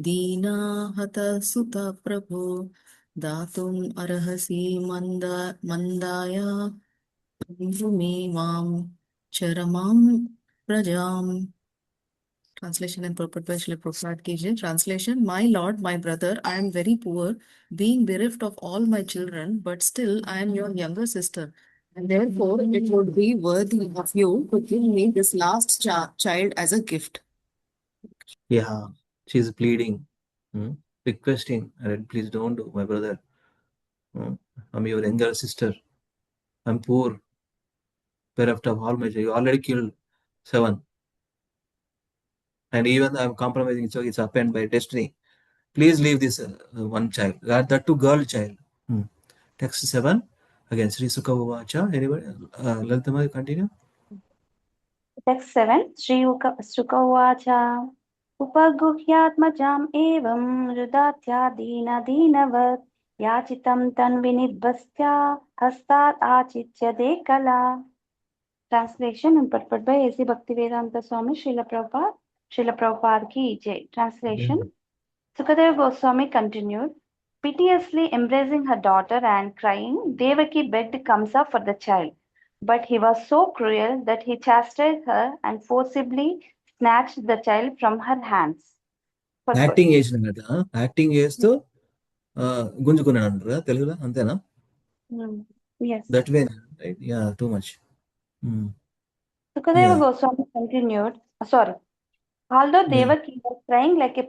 dina hata suta prabhu datum arhasi mandaya bhumi mam charamam prajam. Translation and purport by Srila Prabhupada Ki. Translation: My Lord, my brother, I am very poor, being bereft of all my children, but still I am your younger sister. And therefore, it would be worthy of you to give me this last child as a gift. Yeah, she is pleading, requesting, please don't do, my brother. I'm your younger sister. I'm poor, bereft of all my children. You already killed 7. And even I'm compromising, so it's happened by destiny. Please leave this one child, that too girl child. Text 7. Again, Sri Sukha Uvacha. Anybody? Lalitama, continue. Text 7. Sri Sukha Uvacha. Upaguhyatmajam evam rudatya dina dinavat yachitam tanvinidvastya hastat achitya dekala. Translation and purport by A.C. Bhaktivedanta Swami Srila Prabhupada Ki Jai. Translation. Sukadeva Goswami continued, piteously embracing her daughter and crying, Devaki begged Kamsa for the child. But he was so cruel that he chastised her and forcibly snatched the child from her hands. Acting చేసిన కదా, acting చేస్తూ గుంజుకున్నాను అంటారా తెలుగులో, అంతేనా? Yes. That way, right? Yeah, too much. Sukadeva Goswami continued, sorry. Although Yeah. Devaki was crying like a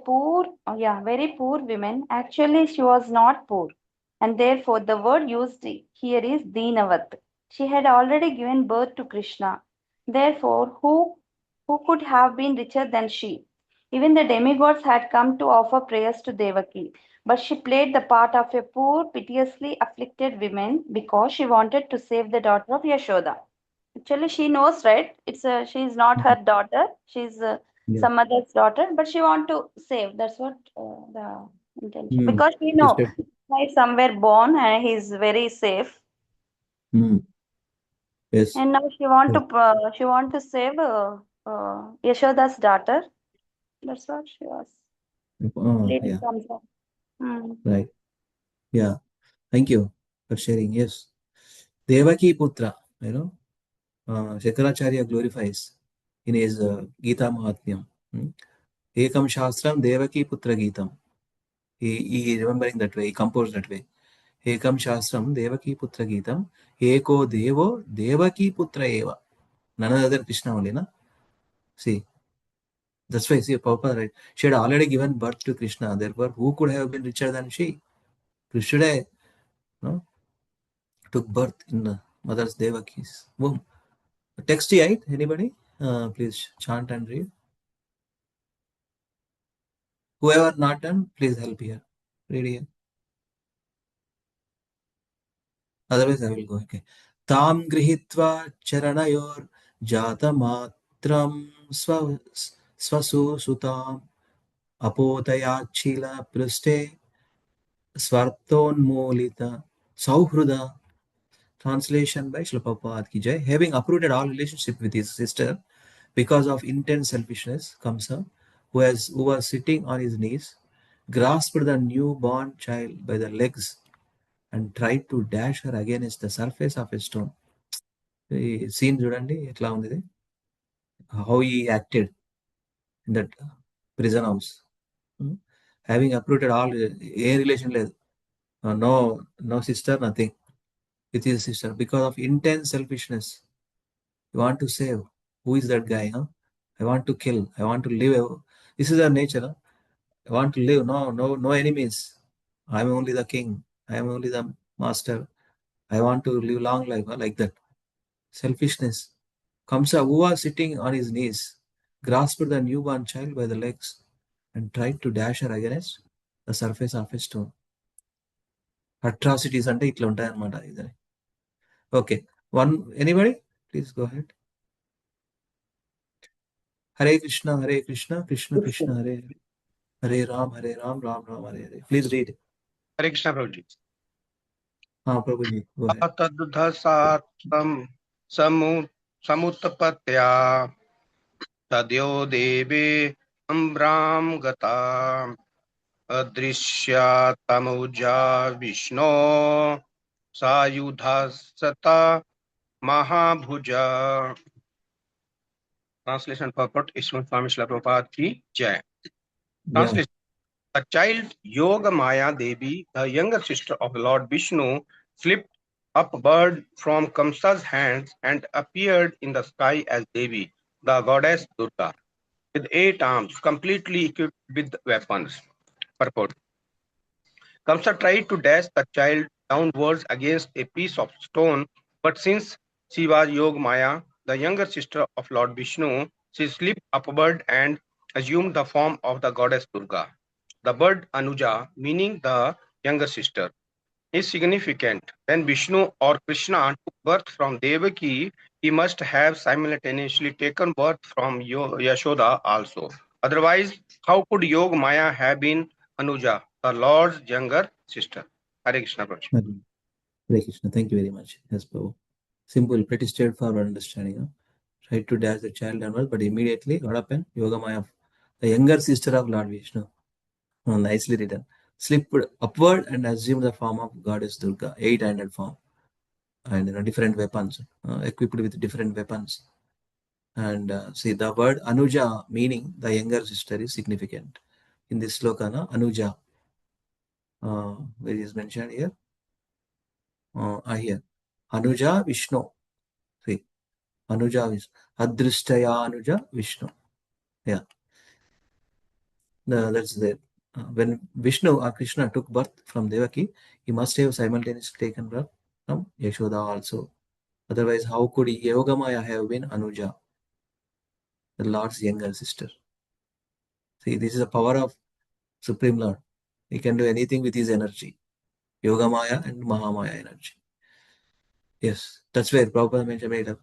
very poor woman, actually she was not poor. And therefore the word used here is Dinavat. She had already given birth to Krishna. Therefore, who could have been richer than she? Even the demigods had come to offer prayers to Devaki, but she played the part of a poor, piteously afflicted woman because she wanted to save the daughter of Yashoda. Actually, she knows, right? She's not her daughter. She's Yeah. some other's daughter, but she want to save. That's what the intention. Hmm. Because we She know said, he's somewhere born and he's very safe. hmm. Yes. And now she want to save Yashoda's daughter. That's what she was leading Yeah. from there. Hmm. Right. Yeah. Thank you for sharing. Yes. Devaki Putra, Shakaracharya glorifies in his Gita Mahatmyam. Ekam Shastram Devaki Putra Gitam. He remembering that way, he composed that way. Ekam Shastram Devaki Putra Gitam. Eko Devo Devaki Putra Eva. None other Krishna only, na? See, that's why, see, Prabhupada, right? She had already given birth to Krishna. Therefore, who could have been richer than she? Krishna, no, took birth in the mother's Devaki's womb. Text 8, anybody? Please chant and read. Whoever not done, please help here. Read here. Otherwise, I will go. Okay. Tam grihitva charanayor jatamatram swasu sutam apotayachila pruste svartonmolita sauhruda. Translation by Srila Prabhupada ki jai. Having uprooted all relationship with his sister because of intense selfishness, Kamsa, who was sitting on his knees, grasped the newborn child by the legs and tried to dash her against the surface of a stone. The scene చూడండి ఎట్లా ఉంది ఇది. How he acted in that prison house. Having uprooted all A relation లేదు, no sister, nothing with his sister because of intense selfishness. You want to save. Who is that guy? Huh? I want to kill. I want to live. This is our nature. Huh? I want to live. No enemies. I am only the king. I am only the master. I want to live long life. Huh? Like that. Selfishness. Kamsa, who was sitting on his knees, grasped the newborn child by the legs and tried to dash her against the surface of a stone. Atrocities అంటే ఇట్లా ఉంటాయి అన్నమాట ఇది. Okay. Anybody? Please go ahead. Hare Krishna, Krishna Krishna, Hare Hare. Hare Ram, Ram Ram, Hare Hare. Please read. Hare Krishna, Prabhuji. Prabhuji, go ahead. Atadudhasatam samutapatya tadyo deve ambram gata adrishya tamuja vishno sayudhasata mahabhuja. Translation purport is from Swami Srila Prabhupada ki jai. Translation. A child, Yoga Maya Devi, the younger sister of the Lord Vishnu, slipped up a bird from Kamsa's hands and appeared in the sky as Devi, the goddess Durga, with 8 arms, completely equipped with weapons. Purport. Kamsa tried to dash the child downwards against a piece of stone, but since she was Yoga Maya, the younger sister of Lord Vishnu, she slipped upward and assumed the form of the goddess Durga. The word Anuja, meaning the younger sister, is significant. When Vishnu or Krishna took birth from Devaki, he must have simultaneously taken birth from Yashoda also. Otherwise, how could Yog Maya have been Anuja, the Lord's younger sister? Hare Krishna, Prabhuji. Hare Krishna. Thank you very much. Yes, Prabhu. Simple, pretty straightforward understanding. Huh? Tried to dash the child downwards, but immediately what happened? Yoga Maya, the younger sister of Lord Vishnu. Oh, nicely written. Slipped upward and assumed the form of goddess Durga, 8-handed form, and different weapons, equipped with different weapons. And see, the word Anuja, meaning the younger sister, is significant. In this sloka, Anuja, where is mentioned here? Here. Anuja Vishnu. See, Anuja Vishnu. Adrishtaya Anuja Vishnu. Yeah. That's there. When Vishnu or Krishna took birth from Devaki, he must have simultaneously taken birth from Yashoda also. Otherwise, how could Yogamaya have been Anuja, the Lord's younger sister? See, this is the power of Supreme Lord. He can do anything with his energy. Yogamaya and Mahamaya energy. Yes, that's where Prabhupada mentioned it.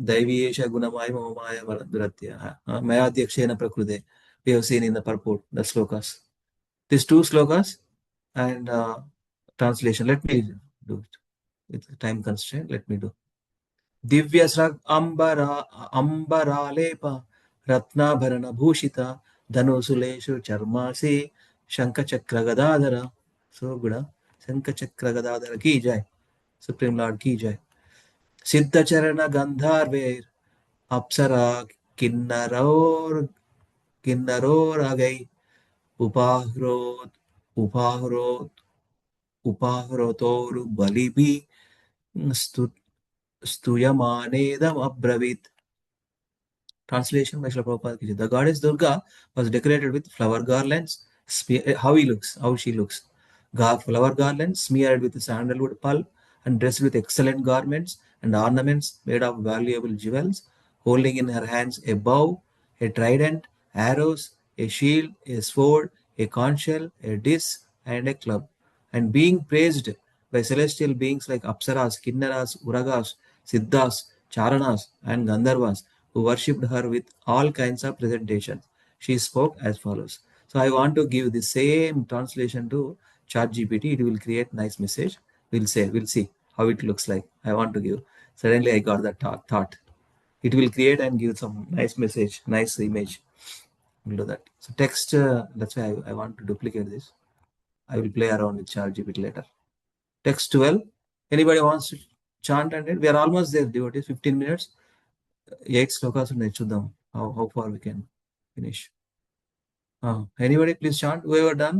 Daiviyesha Gunamaya Mahamaya Varadratya. Mayadhyakshena Prakrude. We have seen in the purport, the slokas. These two slokas and translation. Let me do it. With time constraint, let me do. Divyasrag Ambaralepa Ratnabharana Bhushita Dhanusuleshu Charmasi Shankachakra Gadadhara. So good. Shankachakra Gadadhara ki jai. Supreme Lord ki jai. Siddha Charana Gandharver Apsara Kinnaror Agai Upahrot Upahrotor Balibi Stuyamanedam Abravit. Translation by Srila Prabhupada. The goddess Durga was decorated with flower garlands. How she looks. Flower garlands smeared with sandalwood pulp and dressed with excellent garments and ornaments made of valuable jewels, holding in her hands a bow, a trident, arrows, a shield, a sword, a conch shell, a dish, and a club, and being praised by celestial beings like Apsaras, Kinnaras, Uragas, Siddhas, Charanas, and Gandharvas, who worshipped her with all kinds of presentations. She spoke as follows. So I want to give the same translation to ChatGPT. It will create nice message. We'll see how it looks like. I want to give. Suddenly I got that thought. It will create and give some nice message, nice image. We'll do that. So text, that's why I want to duplicate this. I will play around with ChatGPT later. Text 12. Anybody wants to chant and read? We are almost there, devotees. 15 minutes. 8 slokas ఉన్నాయి చూద్దాం how far we can finish. Anybody please chant. Whoever done,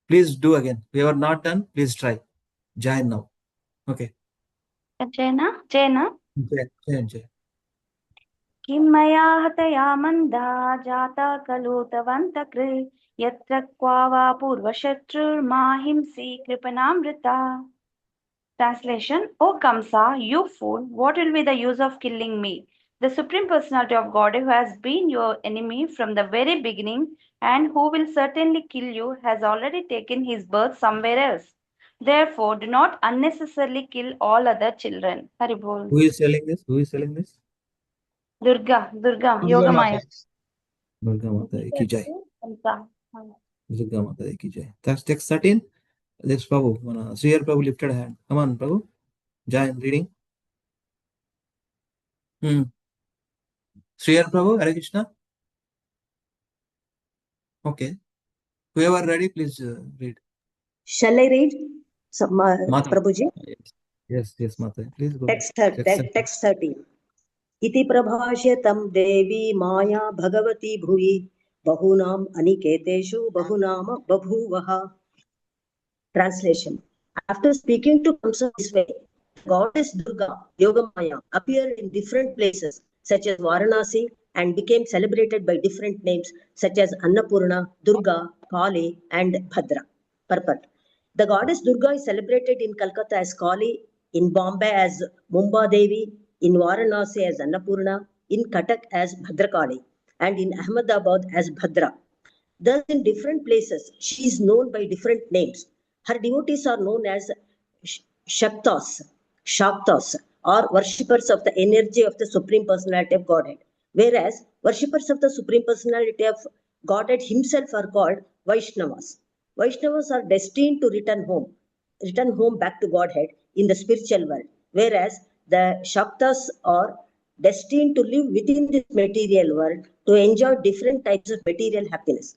please do again. Whoever not done, please try. Join now. Okay. Jena. Jai. किं मया हतया मन्दा जाता खलु तवन्तकृ यत्र क्वा वा पूर्वशत्रुर्माहिंसि कृपणामृता. Translation: O Kamsa, you fool, what will be the use of killing me? The Supreme Personality of Godhead, who has been your enemy from the very beginning and who will certainly kill you, has already taken his birth somewhere else. Therefore, do not unnecessarily kill all other children. Haribol. Who is telling this? Durga, Yogamaya. Durga Mata ki jai. Durga Mata ki jai. That's text 13. This Prabhu. Sri Prabhu lifted hand. Come on, Prabhu. Join reading. Sri Prabhu, Hare Krishna. Okay. Whoever ready, please read. Shall I read, Prabhuji? Yes, Mata. Please go. Text 13. Iti prabhashyatam devi maya bhagavati bhuvi bahunam aniketeshu bahunama babhuvaha. Translation. After speaking to Kamsa this way, goddess Durga, Yogamaya, appeared in different places such as Varanasi and became celebrated by different names such as Annapurna, Durga, Kali, and Bhadra. Purport. The goddess Durga is celebrated in Calcutta as Kali, in Bombay as Mumba Devi, in Varanasi as Annapurna, in Cuttack as Bhadrakali, and in Ahmedabad as Bhadra. Thus, in different places, she is known by different names. Her devotees are known as Shaktas, or worshippers of the energy of the Supreme Personality of Godhead, whereas worshippers of the Supreme Personality of Godhead himself are called Vaishnavas. Vaishnavas are destined to return home back to Godhead in the spiritual world, whereas the Shaktas are destined to live within this material world to enjoy different types of material happiness.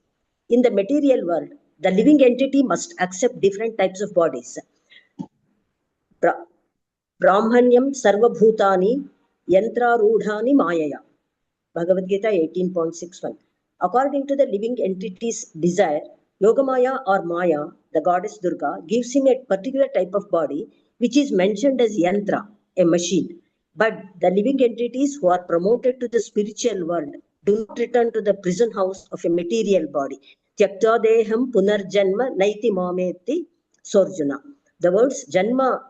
In the material world, the living entity must accept different types of bodies. Brahmanyam sarvabhutani yantrarudhani mayaya. Bhagavad Gita 18.61. According to the living entity's desire, Yogamaya or Maya, the goddess Durga, gives him a particular type of body which is mentioned as yantra, a machine. But the living entities who are promoted to the spiritual world Do not return to the prison house of a material body. Tyaktva deham punarjanma naiti mameti sorjuna. The words janmana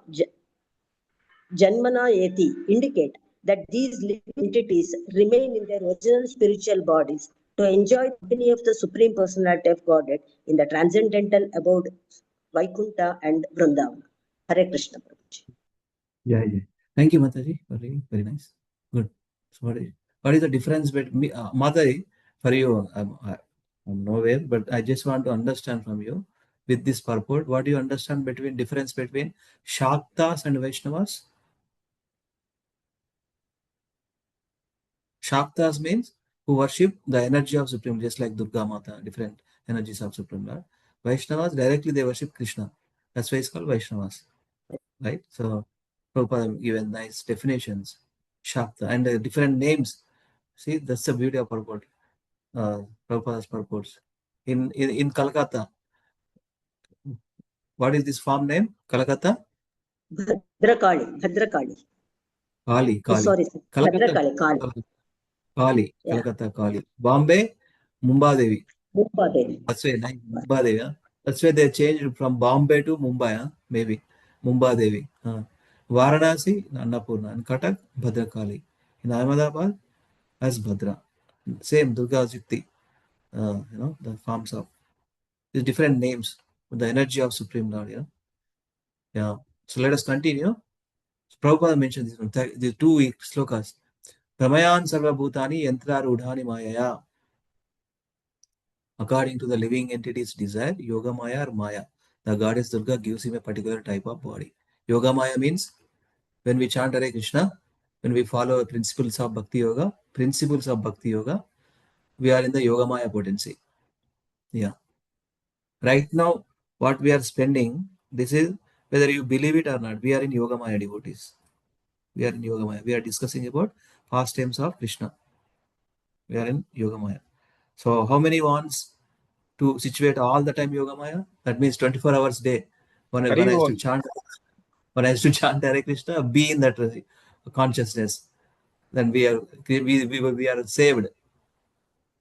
eti indicate that these living entities remain in their original spiritual bodies to enjoy the company of the Supreme Personality of Godhead in the transcendental abode Vaikuntha and Vrindavana. Hare Krishna Prabhuji. Yeah, yeah. Thank you, Mataji, for reading. Very nice. Good. So what is the difference between Mataji, for you? I'm nowhere, but I just want to understand from you with this purport. What do you understand between difference between Shaktas and Vaishnavas? Shaktas means who worship the energy of Supreme, just like Durga Mata, different energies of Supreme Lord. Vaishnavas directly they worship Krishna. That's why it's called Vaishnavas, right? So Prabhupada given nice definitions, Shakta, and different names. See, that's the beauty of purport. Prabhupada's purports. In Calcutta, what is this farm name? Calcutta? Bhadrakali. Kali. Sorry, Calcutta. Bhadrakali. Kali. Yeah. Calcutta Kali. Bombay, Mumbai. Mumbai. That's why Mumbai Devi. Huh? That's why they changed from Bombay to Mumbai. Huh? Maybe Mumbai Devi. Varanasi, Annapurna, and Katak, Bhadrakali. In Ahmedabad, as Bhadra. Same Durga Jukti. The farms of these different names with the energy of Supreme Lord. Yeah. So let us continue. So Prabhupada mentioned this one, the 2 slokas. Pramayan sarva bhutani yantra rudhani mayaya. According to the living entity's desire, Yoga Maya or Maya, the goddess Durga gives him a particular type of body. Yoga Maya means when we chant Hare Krishna, when we follow principles of Bhakti Yoga, we are in the Yoga Maya potency. Yeah. Right now, what we are spending, this is whether you believe it or not, we are in Yoga Maya devotees. We are in Yoga Maya. We are discussing about pastimes of Krishna. We are in Yoga Maya. So how many wants to situate all the time Yoga Maya? That means 24 hours a day. When I used to chant Hare Krishna, be in that consciousness, then we are saved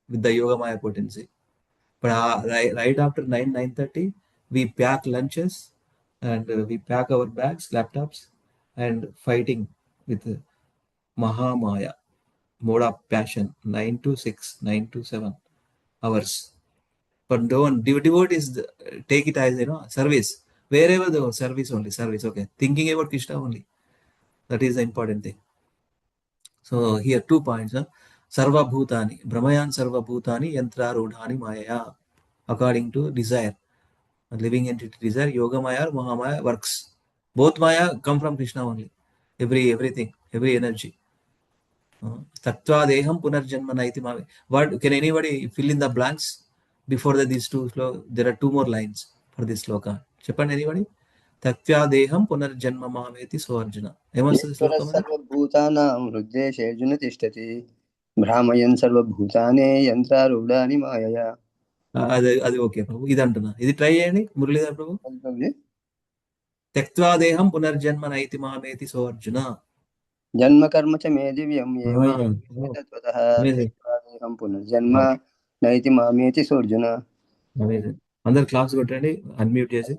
with the Yoga Maya potency. But right after 9:30, we pack lunches and we pack our bags, laptops, and fighting with Mahamaya, mode of passion, 9 to 6, 9 to 7 hours. But don't devotees take it as service. Wherever the service only, service, okay. Thinking about Krishna only. That is the important thing. So here 2 points. Sarva Bhutani, Brahmayan Sarva Bhutani, Yantra Rudhani Maya. According to desire. Living entity desire, Yoga Maya or Mahamaya works. Both Maya come from Krishna only. Everything, every energy. Tattva Deham Punarjanma Naiti Mame. What can anybody fill in the blanks? Before these two slokas, there are 2 more lines for this sloka. Cheppan anybody? Tattva Deham Punarjanma Mameti Soarjuna. Emas sloka mane? सर्वभूतानां हृद्देशेऽर्जुन तिष्ठति भ्रामयन् सर्वभूतानि यन्त्रारूढानि मायया. అది okay ప్రభు ఇది అంటున్నా ఇది try చేయండి మురళీధర్ ప్రభు త్యక్త్వా దేహం పునర్జన్మ నైతి మామేతి సో అర్జున జన్మ కర్మ చ మే దివ్యం ఏవం తత్వతః త్యక్త్వా దేహం పునర్జన్మ నైతి మామేతి సో అర్జున. అందరు క్లాస్ కొట్టండి అన్మ్యూట్ చేసి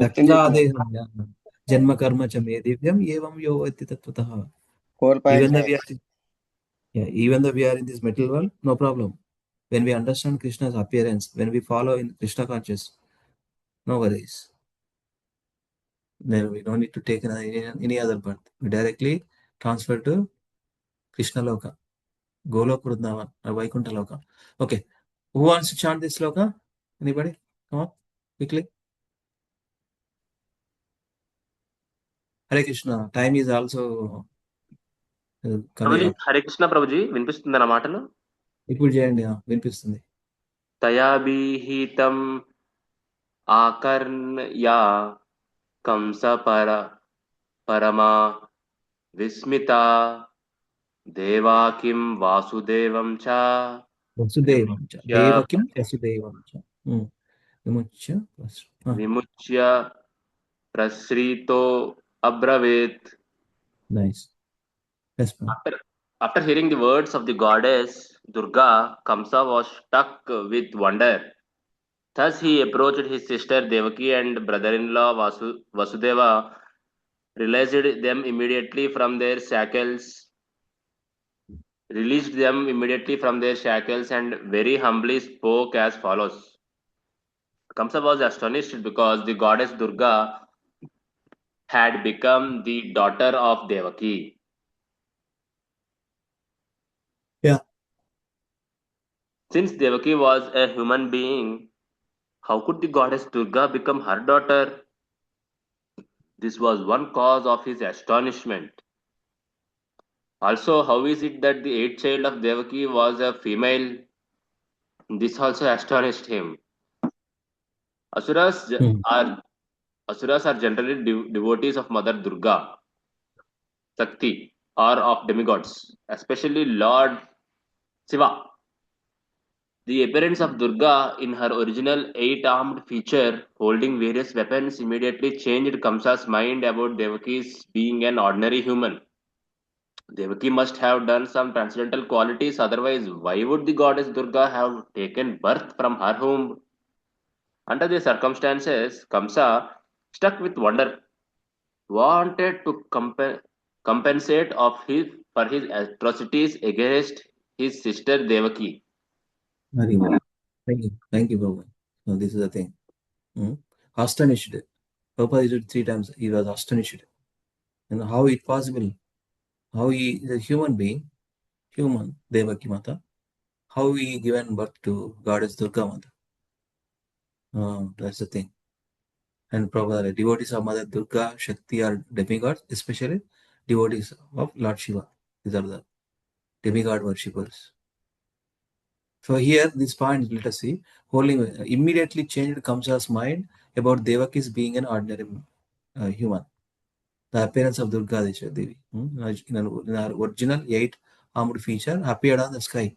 త్యక్త్వా దేహం జన్మ కర్మ చ మే దివ్యం ఏవం యో వేత్తి తత్వతః. Even though we are in this material world, no problem. When we understand Krishna's appearance, when we follow in Krishna conscious, no worries. Then we don't need to take any other birth. We directly transfer to Krishna Loka, Golok Vrindavan, or Vaikuntha Loka. Okay. Who wants to chant this Loka? Anybody? Come on, quickly. Hare Krishna. Time is also coming up. Hare Krishna Prabhuji వినిపిస్తుంది నా మాటలు ఇప్పుడు చేయండి వినిపిస్తుంది. తయాబీహితం ఆకర్ణ్యా కంస పరమా విస్మిత దేవాకిం వాసుదేవం చ దేవకిం వసుదేవం చ విముచ్య ప్రశ్రీతో అబ్రవేత్. Nice. Yes, After hearing the words of the goddess Durga, Kamsa was struck with wonder. Thus he approached his sister Devaki and brother-in-law Vasudeva, released them immediately from their shackles, and very humbly spoke as follows. Kamsa was astonished because the goddess Durga had become the daughter of Devaki. Yeah. Since Devaki was a human being, how could the goddess Durga become her daughter? This was one cause of his astonishment. Also, how is it that the eighth child of Devaki was a female? This also astonished him. Asuras are Asuras are generally devotees of Mother Durga, Sakti, or of demigods, especially Lord Shiva. The appearance of Durga in her original eight-armed feature, holding various weapons, immediately changed Kamsa's mind about Devaki's being an ordinary human. Devaki must have done some transcendental qualities, otherwise, why would the goddess Durga have taken birth from her womb? Under the circumstances, Kamsa, struck with wonder, wanted to compensate for his atrocities against his sister Devaki. Very well. Thank you, Prabhu. So this is the thing. Astonished. Prabhupada used it 3 times. He was astonished. And how it possible? How he is a human being, human, Devaki Mata, how he given birth to goddess Durga Mata. That's the thing. And probably devotees of Mother Durga, Shakti are demigods, especially devotees of Lord Shiva. These are the demigod worshippers. So here, this point, let us see, holding immediately changed Kamsa's mind about Devaki's being an ordinary human. The appearance of Durga Devi in our original 8-armed feature appeared on the sky.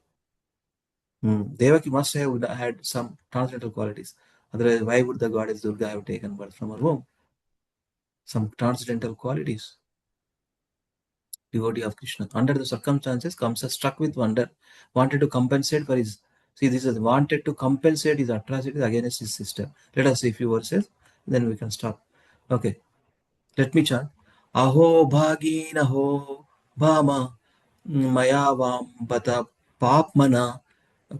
Devaki must have had some transcendental qualities. Otherwise, why would the goddess Durga have taken birth from her womb? Some transcendental qualities. Devotee of Krishna. Under the circumstances, Kamsa struck with wonder, wanted to compensate for his. See, this is wanted to compensate his atrocities against his sister. Let us see a few verses, then we can stop. Okay, let me chant. Aho bhagin aho bhama maya vam bata papmana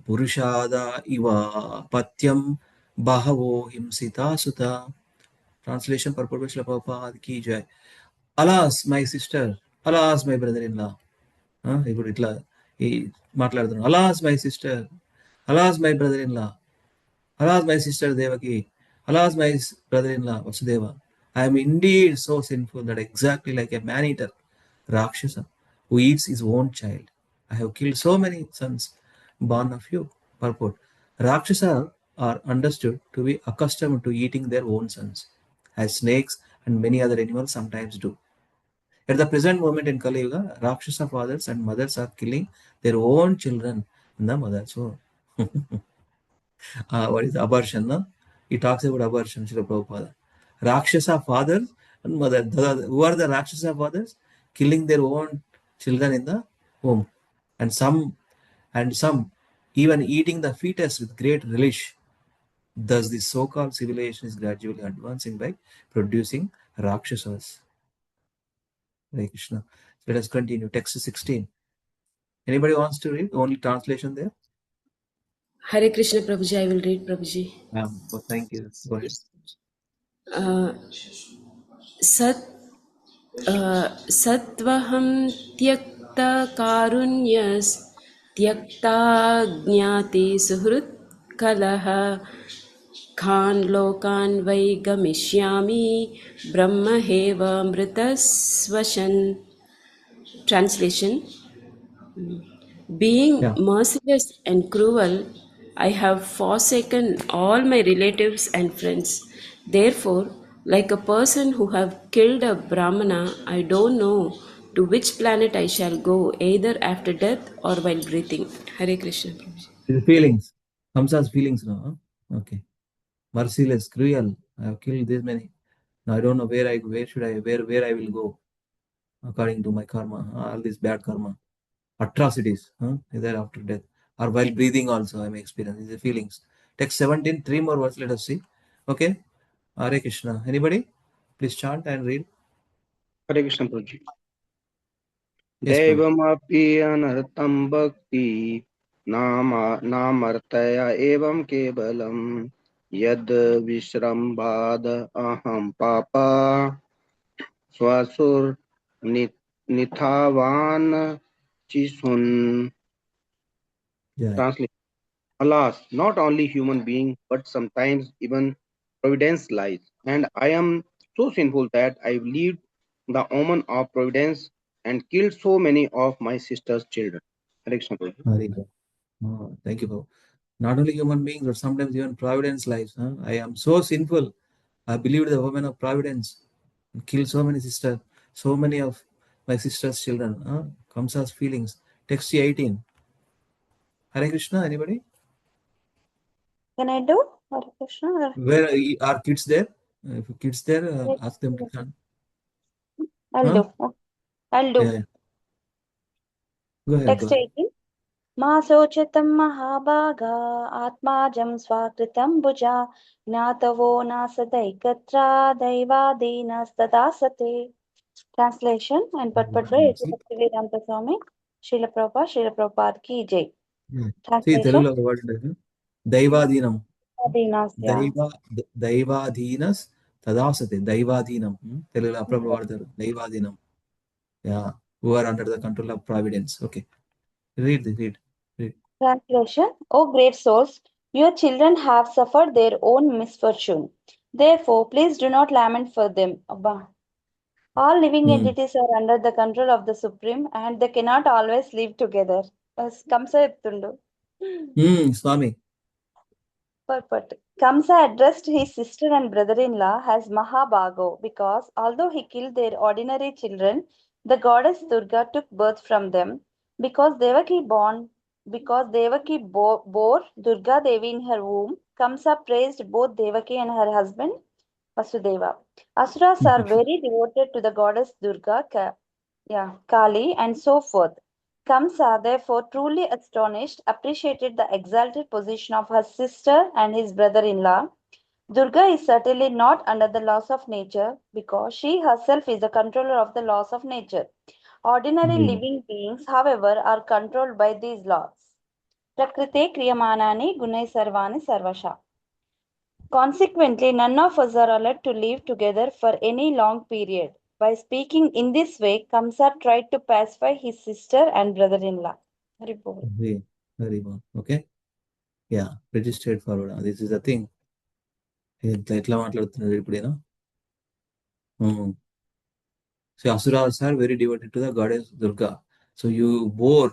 purushada iva patyam bahavo himsita sutta. Translation purport by Srila Prabhupada ki jai. Alas, my sister. Alas, my brother-in-law. ఇప్పుడు ఇట్లా ఈ మాట్లాడుతున్నాను. Alas, my sister. Alas, my brother-in-law. Alas, my sister Devaki. Alas, my brother-in-law Vasudeva. I am indeed so sinful that exactly like a man-eater, Rakshasa, who eats his own child, I have killed so many sons born of you. Purport. Rakshasa are understood to be accustomed to eating their own sons, as snakes and many other animals sometimes do. At the present moment in Kali Yuga, Rakshasa fathers and mothers are killing their own children in the mother. So, what is abortion? No? He talks about abortion, Srila Prabhupada. Rakshasa fathers and mother. Who are the Rakshasa fathers? Killing their own children in the home. And some even eating the fetus with great relish. Thus, this so-called civilization is gradually advancing by producing Rakshasas. Hare Krishna. Let us continue. Text 16. Anybody wants to read? Only translation there? Hare Krishna Prabhuji, I will read Prabhuji. Thank you. Go ahead. Sat Satvaham tyakta karunyas tyakta jnati suhrut kalaha khan lokan vai gamishyami brahma heva mritasvashan. Translation. Being merciless and cruel, I have forsaken all my relatives and friends. Therefore, like a person who have killed a Brahmana, I don't know to which planet I shall go, either after death or while breathing. Hare Krishna. The feelings. Kamsa's feelings now. Huh? Okay. Merciless, cruel. I have killed this many. Now I don't know where I will go according to my karma, all this bad karma. atrocities, either after death or while breathing also I'm experiencing the feelings. Text 17, 3 more words, let us see. Okay, Hare Krishna. Anybody? Please chant and read. Hare Krishna Prabhuji. Yes, Prabhu. दैवमपि अनर्थं भक्ति नामर्थय एवं केवलम् यद् विश्रम्भाद अहं पापा स्वसुर निथावान चिसुन. Yeah. Translation. Alas, not only human being, but sometimes even providence lies, and I am so sinful that I believed the omen of providence and killed so many of my sister's children. Hare Krishna Prabhu. Hare Krishna. Oh, thank you, Prabhu. Not only human beings, but sometimes even providence lives. I am so sinful. I believed the woman of providence and killed so many sisters, so many of my sister's children. Kamsa's feelings. Text 18. Hare Krishna, anybody? Can I do? Hare Krishna. Where are kids there? If kids there, ask them to chant. I'll Huh? do. I'll do. Yeah. Go ahead. Text 18. मा शोचितं महाभागा आत्माजं स्वाकृतं भुजा ज्ञातवो नासदैकत्रा दैवादीनस्तदा सते. Translation and purport by Bhaktivedanta Swami, Srila Prabhupada ki jai. See, Translation. Telugu word is Daivadinam. Adinasya. Daivadinas tadasate. Daivadinam. Telugu appropriate word there. Daivadinam. Yeah. Who are under the control of providence. Okay. Read. Translation. O great souls, your children have suffered their own misfortune. Therefore, please do not lament for them. Abba. All living entities are under the control of the Supreme and they cannot always live together. Kamsa చెప్తుండు. Swami. Purport. Kamsa addressed his sister and brother-in-law as Mahabhago because although he killed their ordinary children, the goddess Durga took birth from them. Because Devaki bore Durga Devi in her womb, Kamsa praised both Devaki and her husband Vasudeva. Asuras are very devoted to the goddess Durga, Kali, and so forth. Kamsa, therefore, truly astonished, appreciated the exalted position of her sister and his brother-in-law. Durga is certainly not under the laws of nature because she herself is the controller of the laws of nature. Ordinary living beings, however, are controlled by these laws. Prakrite kriyamanani gunai sarvani sarvasha. Consequently, none of us are allowed to live together for any long period. By speaking in this way, Kamsa tried to pacify his sister and brother-in-law. Very well. Okay. Yeah. Pretty straightforward. This is the thing. ఎట్లా మాట్లాడుతున్నారు ఇప్పుడేనా? So Asuras are very devoted to the goddess Durga. So you bore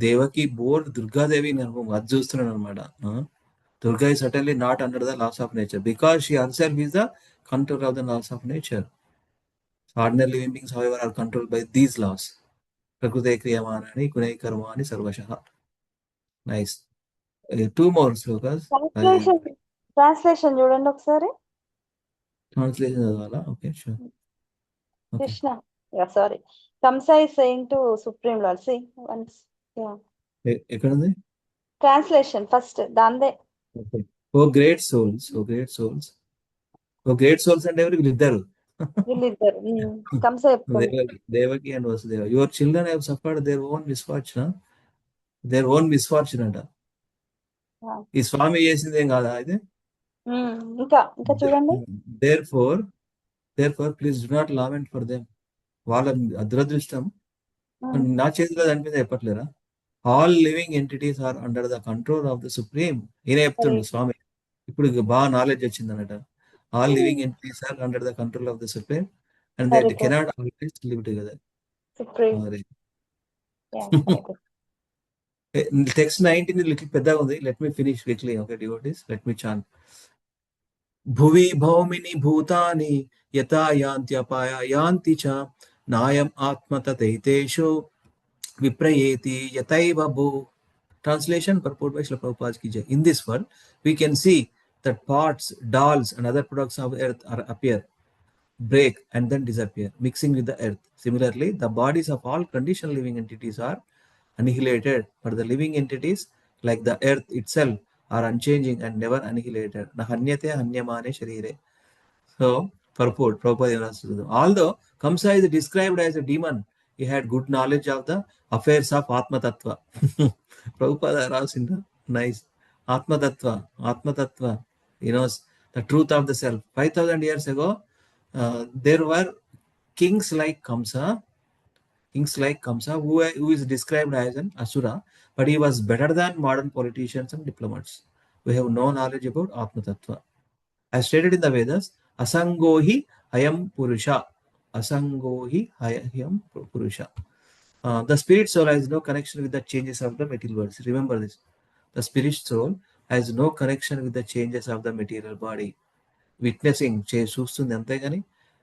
Devaki bore Durga Devi in her home. అది చూస్తున్నాను అనమాట. Durga is certainly not under the laws of nature because she herself is the control of the laws of nature. So ordinary living beings, however, are controlled by these laws. Prakriti kriyamanani kunai karmani sarvashaha. Nice. Two more slokas. Translation చూడండి ఒకసారి. Translation చదవాలా? Okay, sure. Okay. Krishna. Yeah, sorry. Kamsa is saying to Supreme Lord. See, once. Yeah. ఎక్కడ ఉంది? Translation first. దాందే. Okay. Oh great souls. అంటే ఎవరు? వీళ్ళిద్దరు. Kamsa చెప్తుంది. Devaki and Vasudeva. Your children have suffered their own misfortune. అంట. ఈ స్వామి చేసింది ఏం కాదా అయితే? ఇంకా చూడండి. Therefore, please do not lament for them. వాళ్ళ అదృష్టం నా చేతిలో అనిపింది చెప్పట్లేరా? All living entities are under the control of the Supreme. ఈయన చెప్తుండు స్వామి. ఇప్పుడు బాగా నాలెడ్జ్ వచ్చింది అన్నట. All living entities are under the control of the Supreme and they cannot always live together. Supreme. Text 19 is little పెద్దగా ఉంది. Let me finish quickly. Okay, devotees. Let me chant. భువి భౌమిని భూతాని యథా యాంత్యపాయ యాంతి చ నాయం ఆత్మతతైతేషు విప్రయేతి యతైవ భూ. Translation purport by Srila Prabhupada ki jai. In this world, we can see that pots, dolls, and other products of earth appear. break, and then disappear, mixing with the earth. Similarly, the bodies of all conditioned living entities are annihilated, but the living entities, like the earth itself, are unchanging and never annihilated. Na hanyate hanyamane sharire. So, purport, Prabhupada, although Kamsa is described as a demon, he had good knowledge of the affairs of Atma Tattva. Prabhupada writes in the nice Atma Tattva, Atma Tattva, he knows the truth of the self. 5,000 years ago, there were kings like Kamsa, who is described as an Asura, but he was better than modern politicians and diplomats. We have no knowledge about Atma Tattva. As stated in the Vedas, Asangohi Ayam Purusha. Asangohi Ayam Purusha. The spirit soul has no connection with the changes of the material world. Remember this. The spirit soul has no connection with the changes of the material body. Witnessing చూస్తుంది అంతేగాని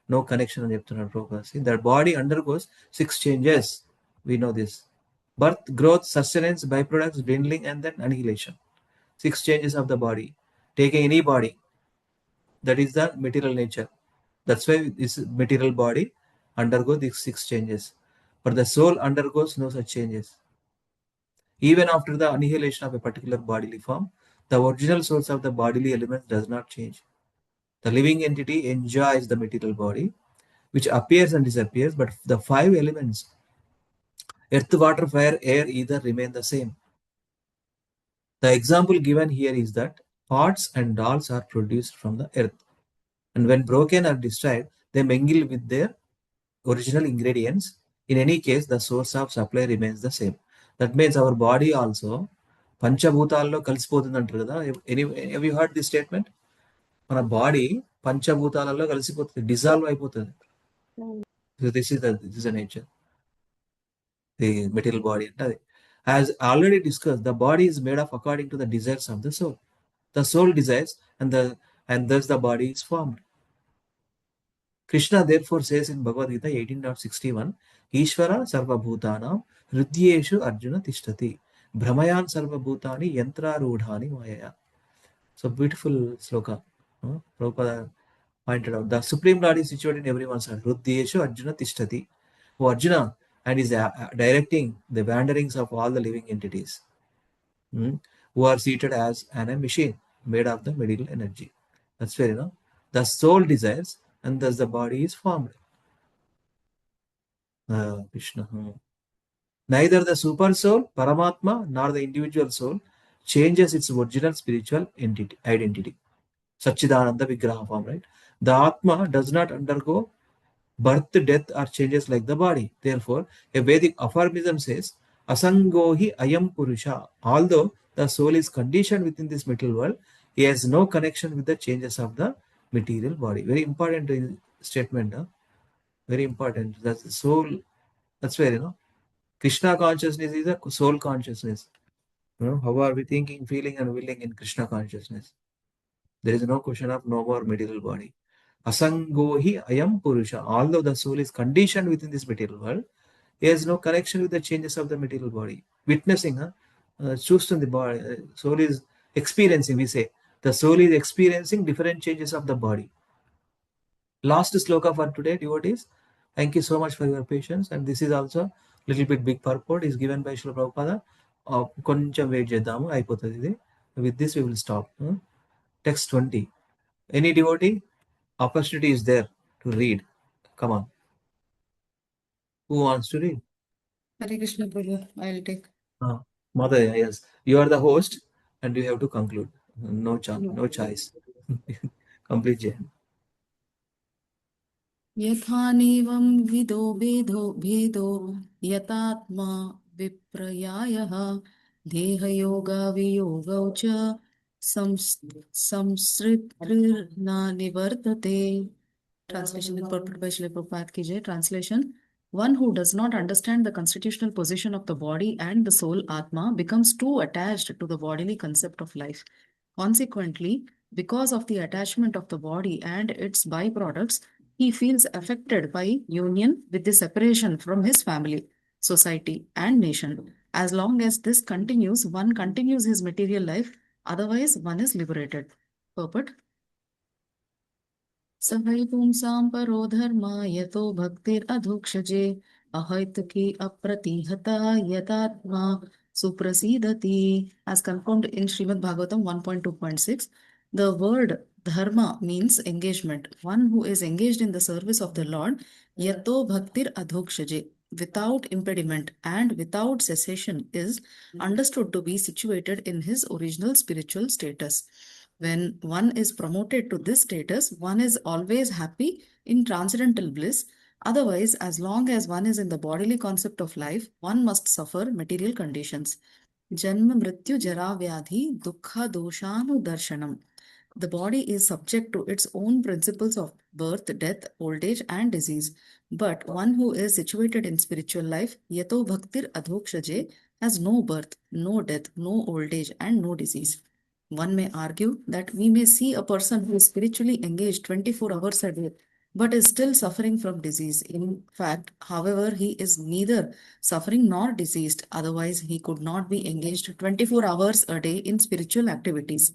no connection అని చెప్తున్నాడు Prabhupada. That body undergoes 6 changes. We know this. Birth, growth, sustenance, byproducts, dwindling, and then annihilation. 6 changes of the body. Taking any body, that is the material nature. That's why this material body undergoes these 6 changes. But the soul undergoes no such changes. Even after the annihilation of a particular bodily form, the original source of the bodily elements does not change. The living entity enjoys the material body, which appears and disappears, but the 5 elements, earth, water, fire, air, either remain the same. The example given here is that pots and dolls are produced from the earth, and when broken or destroyed, they mingle with their original ingredients. In any case, the source of supply remains the same. That means our body also పంచభూతాల్లో కలిసిపోతుంది అంటారు కదా. Have you heard this statement? మన body పంచభూతాలలో కలిసిపోతుంది, dissolve అయిపోతుంది. So this is the nature, the material body. As already discussed, the body is made up according to the desires of the soul. The soul desires, and thus the body is formed. Krishna therefore says in Bhagavad Gita 18.61, Ishvara sarva bhutanam hridyeshu arjuna tishtati brahmayan sarva bhutani yantra rudhani mayaya. So beautiful sloka. Prabhupada pointed out, the Supreme Lord is situated in everyone's heart. Hridyeshu arjuna tishtati. Oh Arjuna, and is directing the wanderings of all the living entities, who are seated as a machine made of the material energy. That's fair, the soul desires, and thus the body is formed. Krishna. Neither the super soul, Paramatma, nor the individual soul changes its original spiritual identity. Satchidananda Vigraha form, right? The Atma does not undergo birth, death, or changes like the body. Therefore, a Vedic aphorism says, Asangohi Ayam Purusha. Although the soul is conditioned within this material world, he has no connection with the changes of the material body. Very important statement. Very important. That's the soul. That's where, Krishna consciousness is a soul consciousness. How are we thinking, feeling, and willing in Krishna consciousness? There is no question of no more material body. Asangohi Ayam Purusha. Although the soul is conditioned within this material world, he has no connection with the changes of the material body. Witnessing, choosing the body, soul is experiencing, we say. The soul is experiencing different changes of the body. Last sloka for today, devotees. Thank you so much for your patience. And this is also little bit big purport is given by Srila Prabhupada. Koncham wait chedamu ayipotadi. With this we will stop. Text 20. Any devotee? Opportunity is there to read. Come on. Who wants to read? Hare Krishna Prabhu, I'll take. Mother, yes. You are the host and you have to conclude. No chance, no choice. Complete Jain. यथा नैवं विदो भेदो यतात्मा विप्रयायः देहयोगावियोगौ च संसृतिर्न निवर्तते. Translation with purport by Srila Prabhupada ki jai. Translation: one who does not understand the constitutional position of the body and the soul Atma becomes too attached to the bodily concept of life. Consequently, because of the attachment of the body and its byproducts, he feels affected by union with the separation from his family, society, and nation. As long as this continues, one continues his material life, otherwise one is liberated. Purport: सहै पुंसां परो धर्मा यतो भक्तिरधोक्षजे ahaituki apratihata yatatma suprasidati. As confirmed in Srimad Bhagavatam 1.2.6, the word dharma means engagement. One who is engaged in the service of the Lord, yato bhaktir adhokshaje, without impediment and without cessation, is understood to be situated in his original spiritual status. When one is promoted to this status, one is always happy in transcendental bliss. Otherwise, as long as one is in the bodily concept of life, one must suffer material conditions. Janma mrityu jara vyadhi dukkha doshanu darshanam. The body is subject to its own principles of birth, death, old age, and disease. But one who is situated in spiritual life, yato bhaktir adhokshaje, has no birth, no death, no old age, and no disease. One may argue that we may see a person who is spiritually engaged 24 hours a day, but is still suffering from disease. In fact, however, he is neither suffering nor diseased, otherwise, he could not be engaged 24 hours a day in spiritual activities.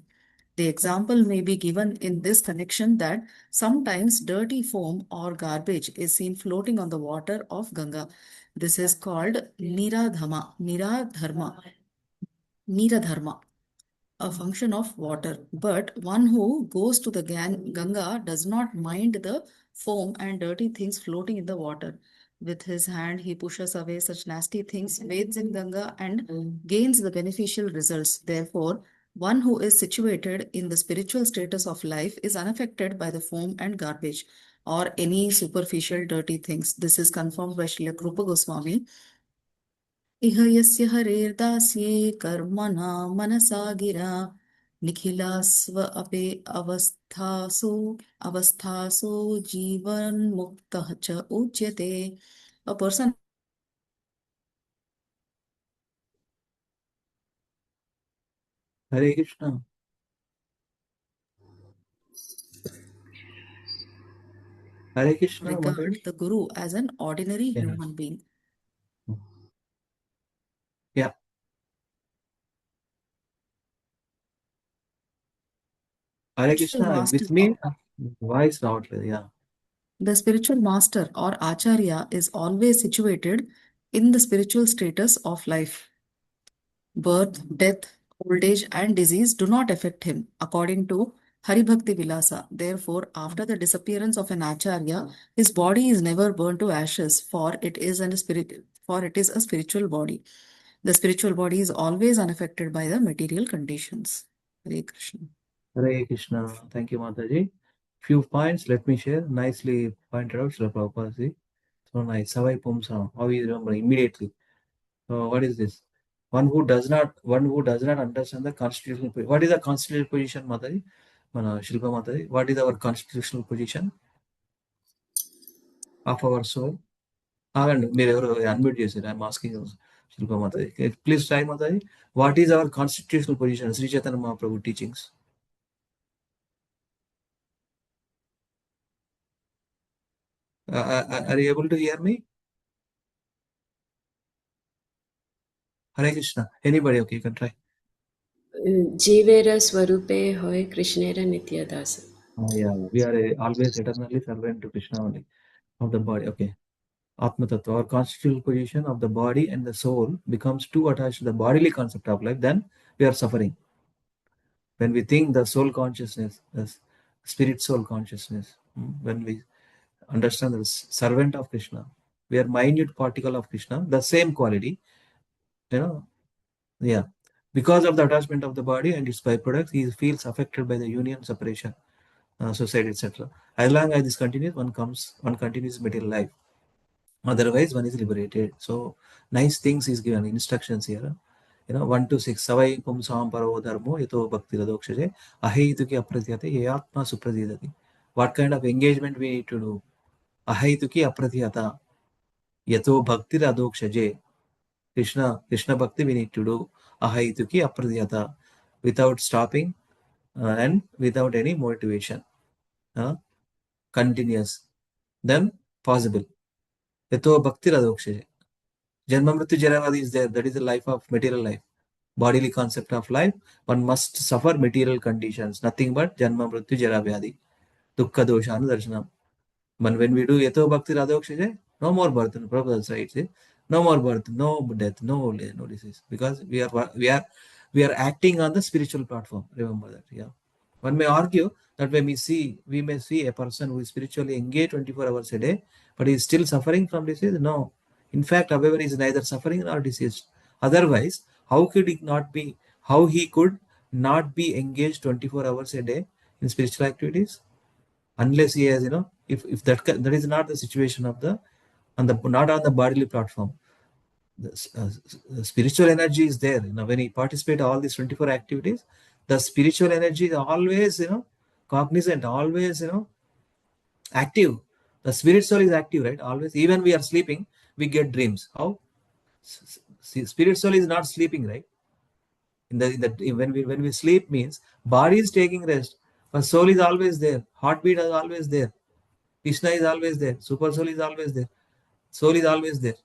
The example may be given in this connection that sometimes dirty foam or garbage is seen floating on the water of Ganga. This is called Niradharma, a function of water. But one who goes to the Ganga does not mind the foam and dirty things floating in the water. With his hand, he pushes away such nasty things, wades in Ganga, and gains the beneficial results. Therefore, one who is situated in the spiritual status of life is unaffected by the foam and garbage or any superficial dirty things. This is confirmed by Srila Krupa Goswami. इह यस्य हरेर्दास्ये कर्मणा मनसा गिरा निखिलास्व अपे अवस्थासु जीवन्मुक्तः च उच्यते. A person Hare Krishna. Hare Krishna. regard the Guru as an ordinary human being. Yeah. Hare Krishna, with me, voice loudly, yeah. The spiritual master or acharya is always situated in the spiritual status of life. Birth, death, old age, and disease do not affect him, according to Haribhakti Vilasa. Therefore, after the disappearance of an acharya, his body is never burned to ashes, for it is a spiritual body. The spiritual body is always unaffected by the material conditions. Hare Krishna. Hare Krishna. Thank you, Mataji. Few points, let me share. Nicely pointed out, Srila Prabhupada ji. So nice. Savai Pumsam. How you remember immediately? What is this? One who does not understand the constitutional position. What is the constitutional position, Mataji? Shilpa Mataji. What is our constitutional position of our soul? Unmute yourself. I'm asking you, Shilpa Mataji. Okay, please try, Mataji. What is our constitutional position? Sri Chaitanya Mahaprabhu teachings. Are you able to hear me? Hare Krishna. Anybody? Okay, you can try. Jivera Swarupe Hoy Krishnera Nityadasa. Yeah, we are always eternally servant to Krishna only, of the body. Okay. Atma Tattva, our constitutional position of the body and the soul becomes too attached to the bodily concept of life, then we are suffering. When we think the soul consciousness, the spirit soul consciousness, when we understand the servant of Krishna, we are minute particle of Krishna, the same quality, yeah. Because of the attachment of the body and its byproducts, he feels affected by the union, separation, suicide, etc. As long as this continues, one continues material life. Otherwise, one is liberated. So, nice things is given, instructions here. 1 to 6. Savai pumsam paro dharmo yato bhakti radokshaje ahaituki apratyate yatma supradidati. What kind of engagement we need to do? Ahaituki apratyata yato bhakti radokshaje. Krishna bhakti we need to do. Ahaituki apratyata, without stopping and without any motivation. Continuous. Then possible. Yato bhakti radokshaje. Janma mrityu jaravadi is there. That is the life of material life. Bodily concept of life. One must suffer material conditions. Nothing but janma mrityu jaravyadi. dukkha doshana darshanam. But when we do yato bhakti radhokshaja, no more birth. Prabhupada said, see, no more birth, no death, no disease, because we are acting on the spiritual platform. Remember that. Yeah. One may argue that when we may see a person who is spiritually engaged 24 hours a day, but he is still suffering from disease. No. In fact, however, he is neither suffering nor diseased. Otherwise, how could he not be? How he could not be engaged 24 hours a day in spiritual activities? Unless he has, if that is not the situation of not on the bodily platform. The spiritual energy is there. When he participates all these 24 activities, the spiritual energy is always, cognizant, always, active. The spirit soul is active, right? Always. Even we are sleeping, we get dreams. How? Spirit soul is not sleeping, right? When we sleep means body is taking rest, but soul is always there. Heartbeat is always there. Krishna is always there. Super soul is always there. Soul is always there.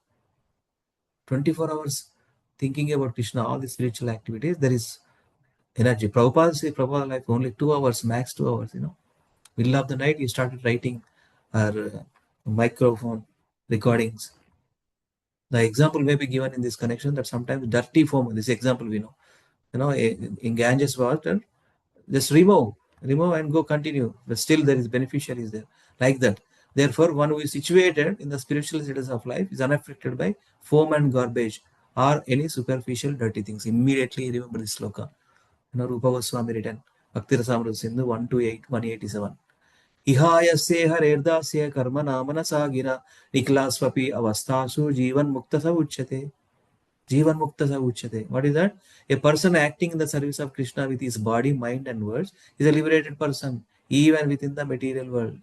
24 hours thinking about Krishna, all the spiritual activities, there is energy. Prabhupada like only 2 hours, max 2 hours, Middle of the night, he started writing our microphone recordings. The example may be given in this connection that sometimes dirty foam, this example we know, in Ganges water, just remove and go continue, but still there is beneficiaries there, like that. Therefore, one who is situated in the spiritual status of life is unaffected by foam and garbage or any superficial dirty things. Immediately remember this sloka. Rupa Goswami written, Bhakti Rasamrita Sindhu 128-187. Ihayasya haredasya karma namana sagira niklasvapi avastasu jivan mukta sa uchyate. Jivan mukta sa uchyate. What is that? A person acting in the service of Krishna with his body, mind and words is a liberated person, even within the material world.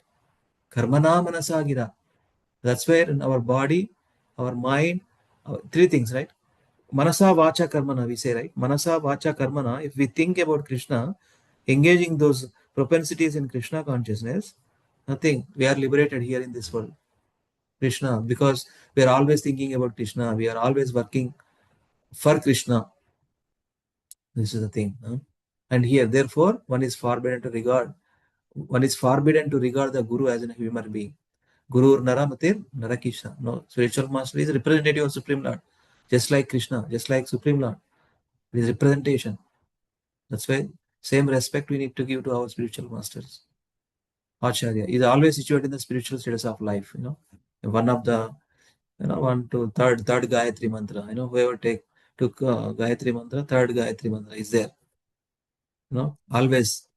Karmana manasa gira. That's where in our body, our mind, three things, right? Manasa vacha karmana, we say, right? Manasa vacha karmana, if we think about Krishna, engaging those propensities in Krishna consciousness, nothing. We are liberated here in this world. Krishna, because we are always thinking about Krishna, we are always working for Krishna. This is the thing. And here, therefore, one is forbidden to regard the Guru as a human being. Guru Naramatir Narakisha. No, spiritual master is representative of Supreme Lord. Just like Krishna, just like Supreme Lord. It is representation. That's why same respect we need to give to our spiritual masters. Acharya is always situated in the spiritual status of life. One of the, 1 to third Gayatri mantra. Whoever took Gayatri mantra, third Gayatri mantra is there. Always,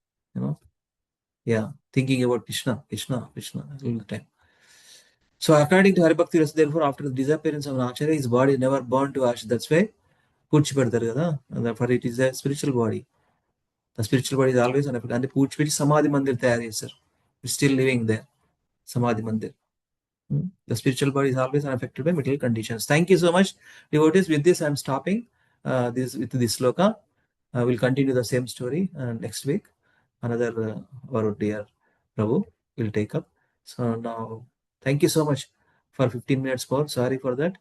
thinking about Krishna all the time. So according to Haribhakti Rasa, therefore, after the disappearance of an Acharya, his body never burned to ash. That's why Puchipedtaru kada. And therefore it is a spiritual body. The spiritual body is always unaffected. And the Puchipedi Samadhi Mandir tayari sir. It's still living there. Samadhi Mandir. The spiritual body is always unaffected by material conditions. Thank you so much, devotees. With this, I'm stopping with this sloka. We'll continue the same story next week. Another our dear Prabhu will take up. So now, thank you so much for 15 minutes more. Sorry for that.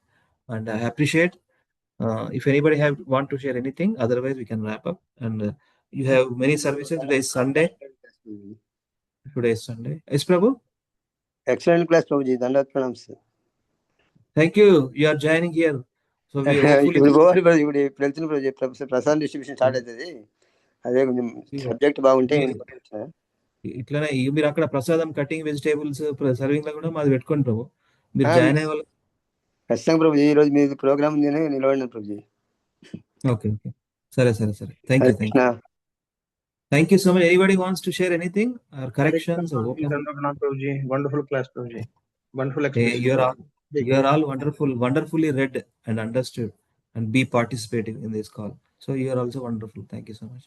And I appreciate if anybody want to share anything. Otherwise, we can wrap up. And you have many services. Today is Sunday. Today is Sunday. Yes, Prabhu? Excellent class, Prabhuji. Dandavat pranam, sir. Thank you. You are joining here. So we hopefully ఇప్పుడు Prasad distribution start అవుతుంది. అదే కొంచెం subject బాగుంటే ఇట్లానే మీరు అక్కడ ప్రసాదం cutting vegetables serving లో కూడా మాది పెట్టుకోండి ప్రభు. మీరు జాయిన్ అయ్యే వాళ్ళు ఖచ్చితంగా ప్రభుజీ. ఈ రోజు మీ ప్రోగ్రామ్ ఉంది నిలబడిన ప్రభుజీ. ఓకే సరే thank you so much. Anybody wants to share anything or corrections or wonderful class Prabhuji. Wonderful explanation. You are all wonderfully read and understood and be participating in this call. So you are also wonderful. Thank you so much.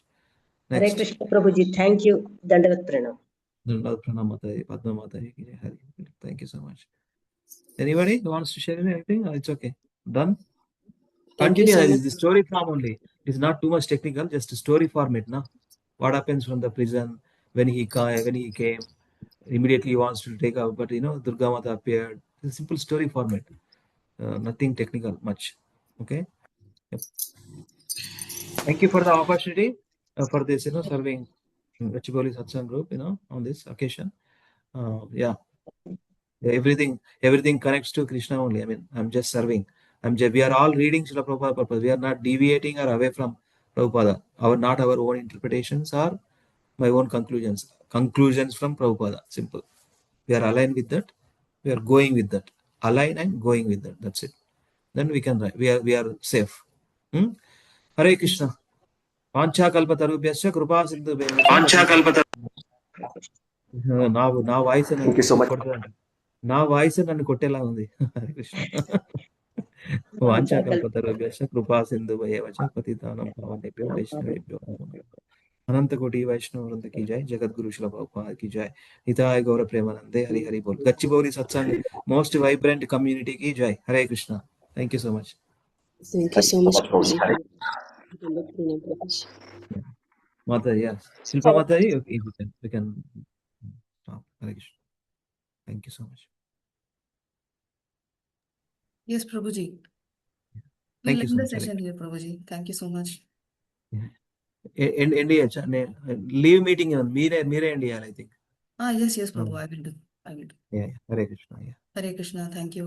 Next. Hare Krishna Prabhuji. Thank you. Dandavat pranam. Dandavat pranam Mataji. Padma Mataji. Thank you so much. Anybody who wants to share anything? It's okay. Done? Continue. This is the story form only. It's not too much technical, just a story format. No? What happens from the prison when he came? Immediately he wants to take out, but Durga Mata appeared. It's a simple story format. Nothing technical much. Okay. Yep. Thank you for the opportunity for this, serving Gachibowli Satsang group, on this occasion. Yeah. Everything connects to Krishna only. I mean, I'm just serving. We are all reading Srila Prabhupada purpose. We are not deviating or away from Prabhupada. Not our own interpretations or my own conclusions. Conclusions from Prabhupada. Simple. We are aligned with that. We are going with that. Align and going with that. That's it. Then we can write. We are safe. Hare Krishna. Pancha kalpatarubhyasya kripa sindhu నా voice Thank you so much. నా voice నన్ను కొట్టేలా ఉంది. హరే కృష్ణ. వాంఛాకల్పతరుభ్యశ్చ కృపా సింధుభైవ చ పతితానాం పావనేభ్యో వైష్ణవేభ్యో నమో నమః. अनंत कोटि वैष्णव वृंद की जय. जगत गुरु श्रील प्रभुपाद की जय. हिताय गौर प्रेमानंदे हरि हरि बोल. गच्चिबौली सत्संग मोस्ट वाइब्रेंट कम्युनिटी की जय. हरे Krishna. Thank you so much. Thank you so much, Prabhuji. Mata, yes. Shilpa Mata, we can stop. Hare Krishna. Thank you so much. Yes, Prabhuji. Thank We'll you so end the much. Hare session here, Prabhuji. Thank you so much. Leave meeting మీరే end చేయాలి, I think. Yes, Prabhu. I will do. Yeah. Hare Krishna. Yeah. Hare Krishna. Thank you.